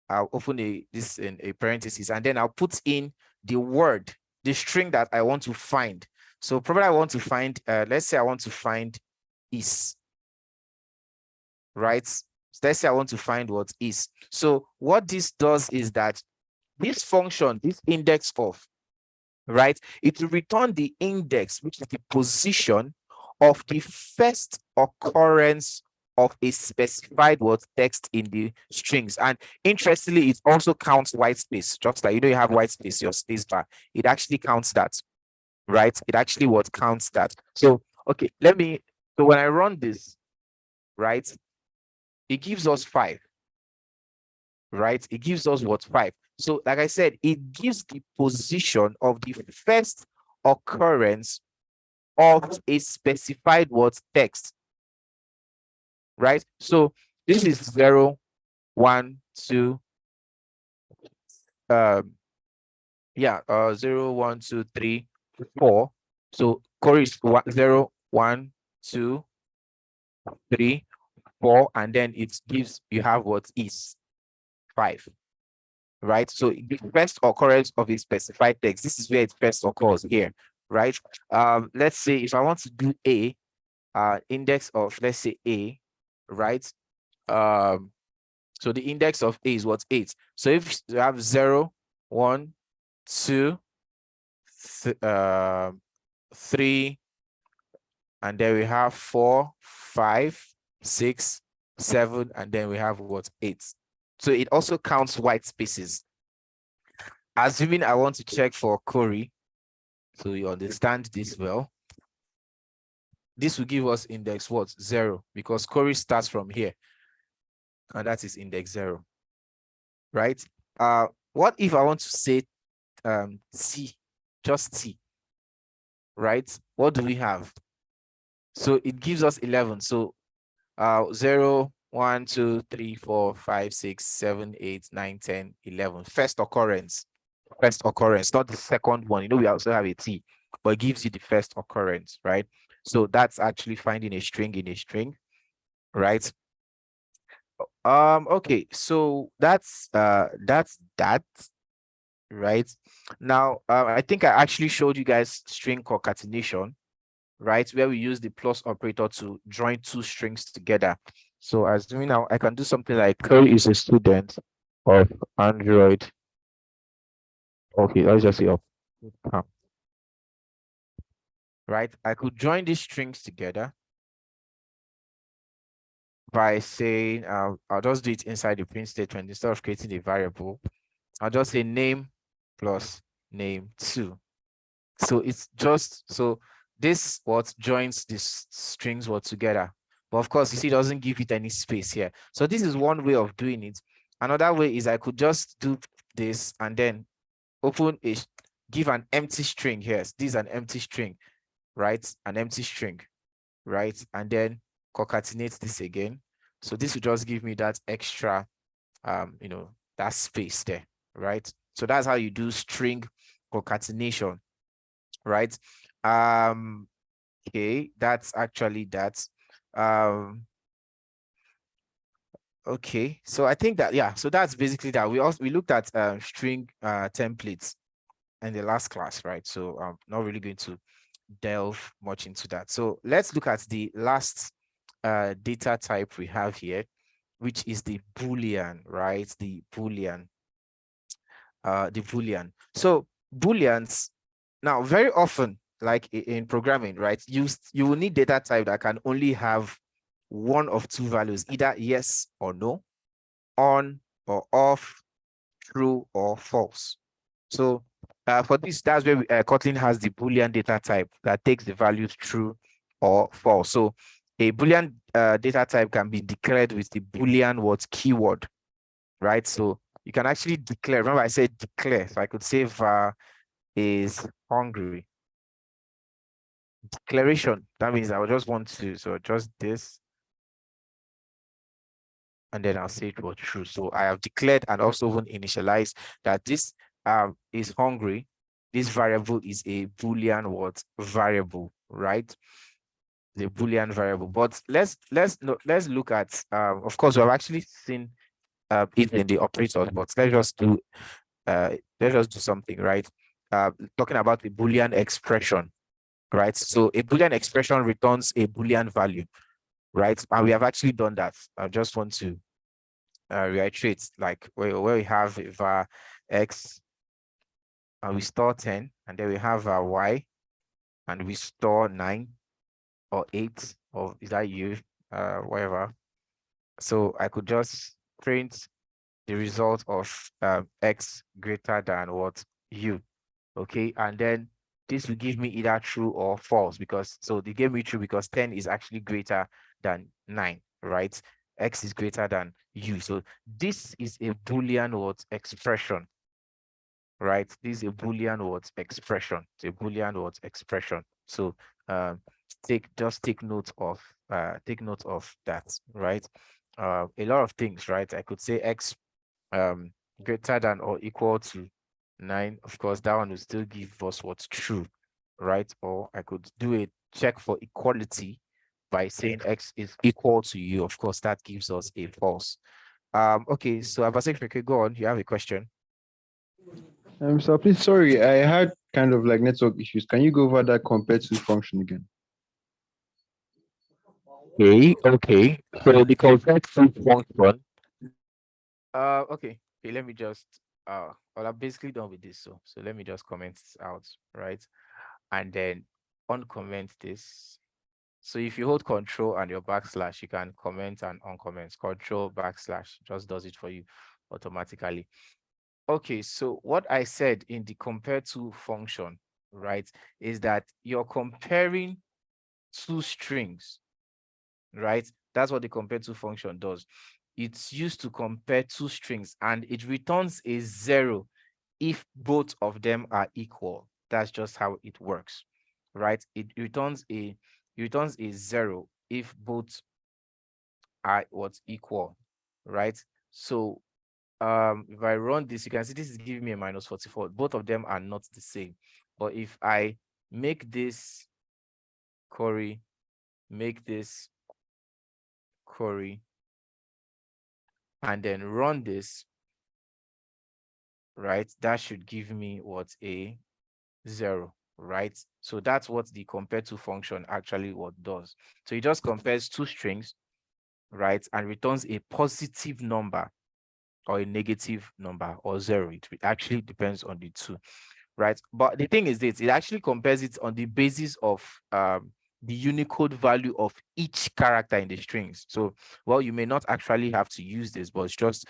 Speaker 1: I'll open this in a parenthesis, and then I'll put in the word, the string that I want to find. So probably I want to find, let's say I want to find is, right? Let's say I want to find what is. So what this does is that this function, this index of, right, it will return the index, which is the position of the first occurrence of a specified word text in the strings. And interestingly, it also counts white space, just like, you have white space, your space bar. It actually counts that, right? It actually what counts that. So, okay, so when I run this, right, it gives us 5, right? It gives us what, 5. So like I said, it gives the position of the first occurrence of a specified word text, right? So this is 0, 1, 2, 0, 1, 2, 3, 4. So Corey is 0, 1, 2, 3, 4, and then it gives, you have what is 5, right? So the first occurrence of a specified text, this is where it first occurs here, right? Let's say if I want to do a index of, let's say A, right? So the index of A is what, 8. So if you have 0, 1, 2, 3, and then we have 4, 5, 6, 7, and then we have what, 8. So it also counts white spaces. Assuming I want to check for Corey, so you understand this well, this will give us index what, 0, because Corey starts from here, and that is index 0, right? What if I want to say T, just T, right? What do we have? So it gives us 11. So 0, 1, 2, 3, 4, 5, 6, 7, 8, 9, 10, 11. First occurrence, not the second one. We also have a T, but it gives you the first occurrence, right? So that's actually finding a string in a string, right? Okay, so that's that, right? Now I think I actually showed you guys string concatenation, right, where we use the plus operator to join 2 strings together. So assuming now I can do something like Curry is a student of Android. Okay, let's just say of KodeCamp. Right, I could join these strings together by saying I'll just do it inside the print statement. Instead of creating a variable, I'll just say name plus name2. So it's just, so this what joins these strings what together. But of course, you see, it doesn't give it any space here. So this is one way of doing it. Another way is I could just do this and then give an empty string here. This is an empty string, right? An empty string, right? And then concatenate this again. So this will just give me that extra, that space there, right? So that's how you do string concatenation, right? Okay, that's actually that. Okay, so I think that, yeah, so that's basically that. We looked at string templates in the last class, right? So I'm not really going to delve much into that. So let's look at the last data type we have here, which is the Boolean, right? The Boolean. So Booleans, now very often, like in programming, right, you will need data type that can only have one of 2 values, either yes or no, on or off, true or false. So for this, that's where Kotlin has the Boolean data type that takes the values true or false. So a Boolean data type can be declared with the Boolean keyword, right? So you can actually declare. Remember, I said declare. So I could say var is hungry. Declaration. That means I would just want to, so just this. And then I'll say it was true. So I have declared and also even initialized that this is hungry. This variable is a Boolean what variable, right? The Boolean variable. But let's look at of course we've actually seen it in the operators, but let's just do something, right? Talking about the Boolean expression, right? So a Boolean expression returns a Boolean value, right? And we have actually done that. I just want to reiterate, like where we have var x and we store 10, and then we have our y and we store 9 or 8, or is that you, whatever. So I could just print the result of x greater than what u, okay? And then this will give me either true or false, because so they gave me true because 10 is actually greater than 9, right? X is greater than u. So this is a Boolean what expression, right? This is a Boolean what expression. It's a Boolean what expression. So take note of that, right? A lot of things, right? I could say x greater than or equal to 9. Of course, that one will still give us what's true, right? Or I could do a check for equality by saying x is equal to u. Of course, that gives us a false. Okay, so Abasek, go on. You have a question?
Speaker 7: So please, sorry, I had kind of like network issues. Can you go over that compared to function again?
Speaker 1: Okay. So the compared to function. Okay, let me just well, I'm basically done with this. So let me just comment this out, right? And then uncomment this. So if you hold control and your backslash, you can comment and uncomment. Control backslash just does it for you automatically. Okay, so what I said in the compare to function, right, is that you're comparing two strings, right? That's what the compare to function does. It's used to compare two strings and it returns a 0 if both of them are equal. That's just how it works, right? It returns a 0 if both are what's equal, right? So if I run this, you can see this is giving me a -44. Both of them are not the same. But if I make this Corey, make this Corey, and then run this, right? That should give me what, a 0, right? So that's what the compare to function actually what does. So it just compares two strings, right? And returns a positive number or a negative number or 0. It actually depends on the two, right? But the thing is this, it actually compares it on the basis of the Unicode value of each character in the strings. So, well, you may not actually have to use this, but it's just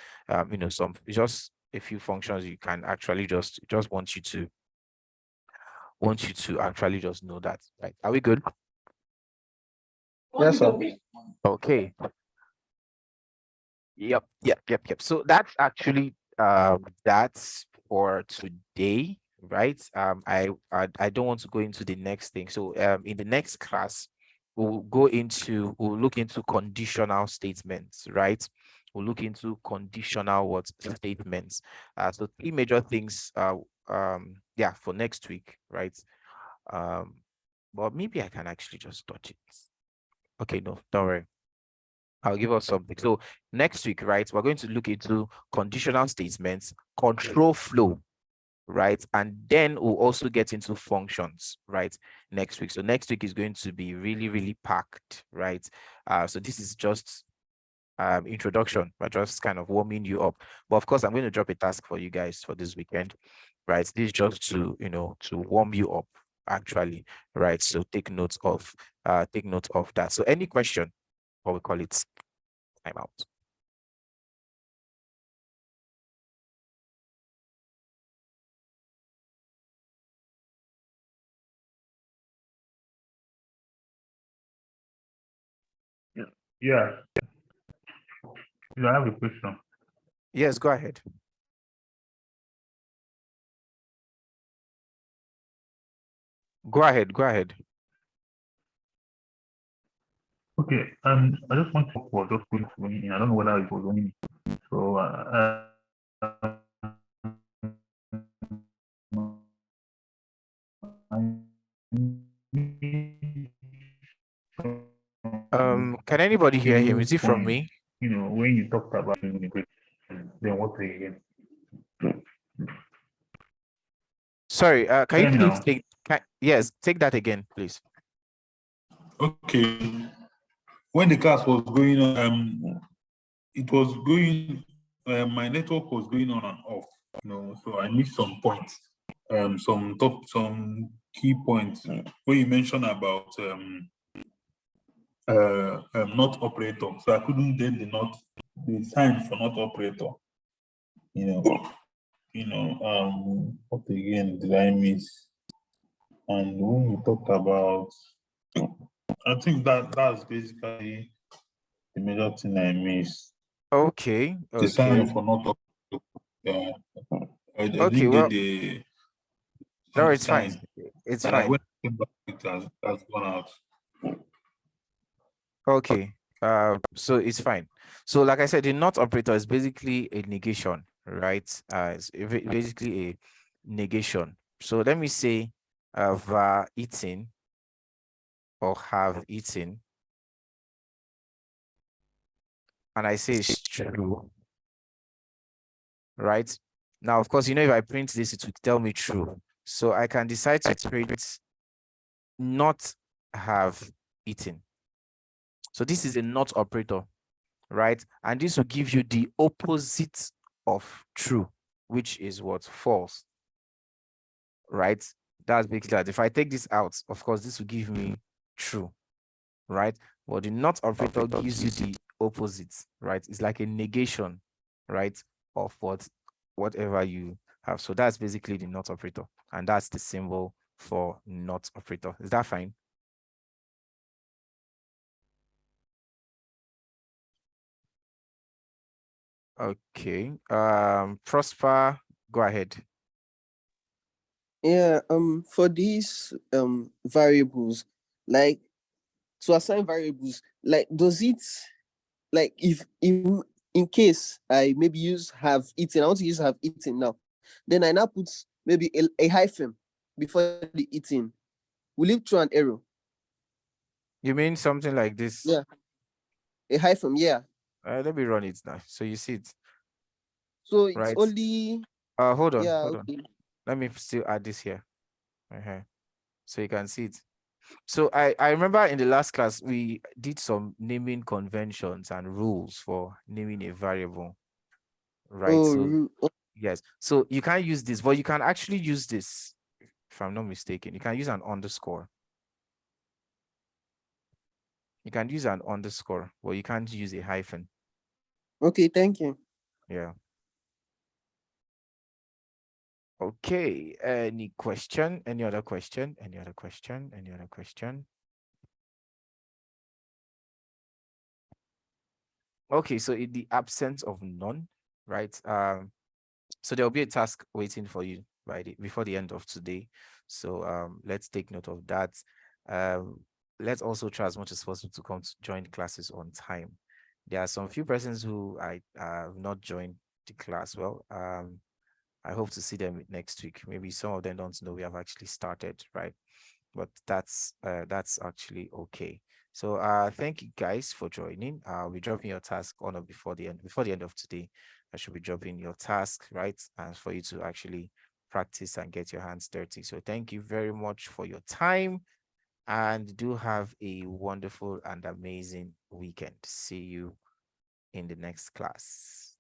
Speaker 1: just a few functions you can actually just want you to actually just know that, right? Are we good?
Speaker 7: Yes, sir.
Speaker 1: Okay. Yep. So that's actually that's for today, right? I don't want to go into the next thing. So in the next class, we'll look into conditional statements, right? We'll look into conditional what statements. So three major things yeah, for next week, right? But maybe I can actually just touch it. Okay, no, don't worry. I'll give us something. So next week, right, we're going to look into conditional statements, control flow, right? And then we'll also get into functions, right, next week. So next week is going to be really, really packed, right? So this is just introduction. We're just kind of warming you up. But of course, I'm going to drop a task for you guys for this weekend, right? This is just to, to warm you up, actually, right? So take note of that. So any question, what we call it, time out.
Speaker 8: Yeah, I have a question.
Speaker 1: Yes, go ahead. Go ahead. Go ahead.
Speaker 8: Okay, I just want to talk about just going in. I don't know whether it was only me. So,
Speaker 1: Can anybody hear him? Is it from
Speaker 8: point,
Speaker 1: me?
Speaker 8: when you talked about immigration, then what again?
Speaker 1: Sorry, can you
Speaker 8: Hear me
Speaker 1: please
Speaker 8: now.
Speaker 1: yes, take that again, please.
Speaker 8: Okay, when the class was going on, it was going. My network was going on and off. So I missed some points. Some key points when you mentioned about not operator. So I couldn't get the sign for not operator. What again did I miss? And when we talked about, I think that's basically the major thing I missed.
Speaker 1: Okay,
Speaker 8: The sign
Speaker 1: okay,
Speaker 8: for not operator. I
Speaker 1: okay.
Speaker 8: didn't get
Speaker 1: Well,
Speaker 8: the
Speaker 1: no, it's fine.
Speaker 8: sign.
Speaker 1: It's
Speaker 8: And
Speaker 1: fine.
Speaker 8: when I came back, it has gone out.
Speaker 1: Okay. So it's fine. So like I said, the not operator is basically a negation, right? Basically a negation. So let me say I've eaten or have eaten, and I say it's true, right? Now, of course, if I print this, it will tell me true. So I can decide to print not have eaten. So this is a not operator, right? And this will give you the opposite of true, which is what? False, right? That's basically that. If I take this out, of course, this will give me true, right? But the not operator gives you the opposite, right? It's like a negation, right? Of whatever you have. So that's basically the not operator. And that's the symbol for not operator. Is that fine? Okay. Prosper, go ahead.
Speaker 4: Yeah, for these variables, like to assign variables, like does it, like if in case I maybe use have eaten, I want to use have eaten now, then I now put maybe a hyphen before the eating. Will it throw an error?
Speaker 1: You mean something like this?
Speaker 4: Yeah, a hyphen, yeah.
Speaker 1: Let me run it now. So you see it,
Speaker 4: So it's
Speaker 1: right?
Speaker 4: only,
Speaker 1: Hold on,
Speaker 4: yeah,
Speaker 1: hold on.
Speaker 4: okay.
Speaker 1: Let me still add this here. So you can see it. So I remember in the last class, we did some naming conventions and rules for naming a variable, right?
Speaker 4: Oh,
Speaker 1: So yes, so you can't use this, but you can actually use this, if I'm not mistaken. You can use an underscore. You can use an underscore, but you can't use a hyphen.
Speaker 4: okay, thank you.
Speaker 1: Yeah. Okay, any question? Any other question? Any other question? Any other question? Okay, so in the absence of none, right? So there'll be a task waiting for you before the end of today. So let's take note of that. Let's also try as much as possible to come to join classes on time. There are some few persons who I have not joined the class. Well, I hope to see them next week. Maybe some of them don't know we have actually started, right? But that's actually okay. So thank you guys for joining. I'll be dropping your task on or before the end of today. I should be dropping your task, right? And for you to actually practice and get your hands dirty. So thank you very much for your time, and do have a wonderful and amazing weekend. See you in the next class.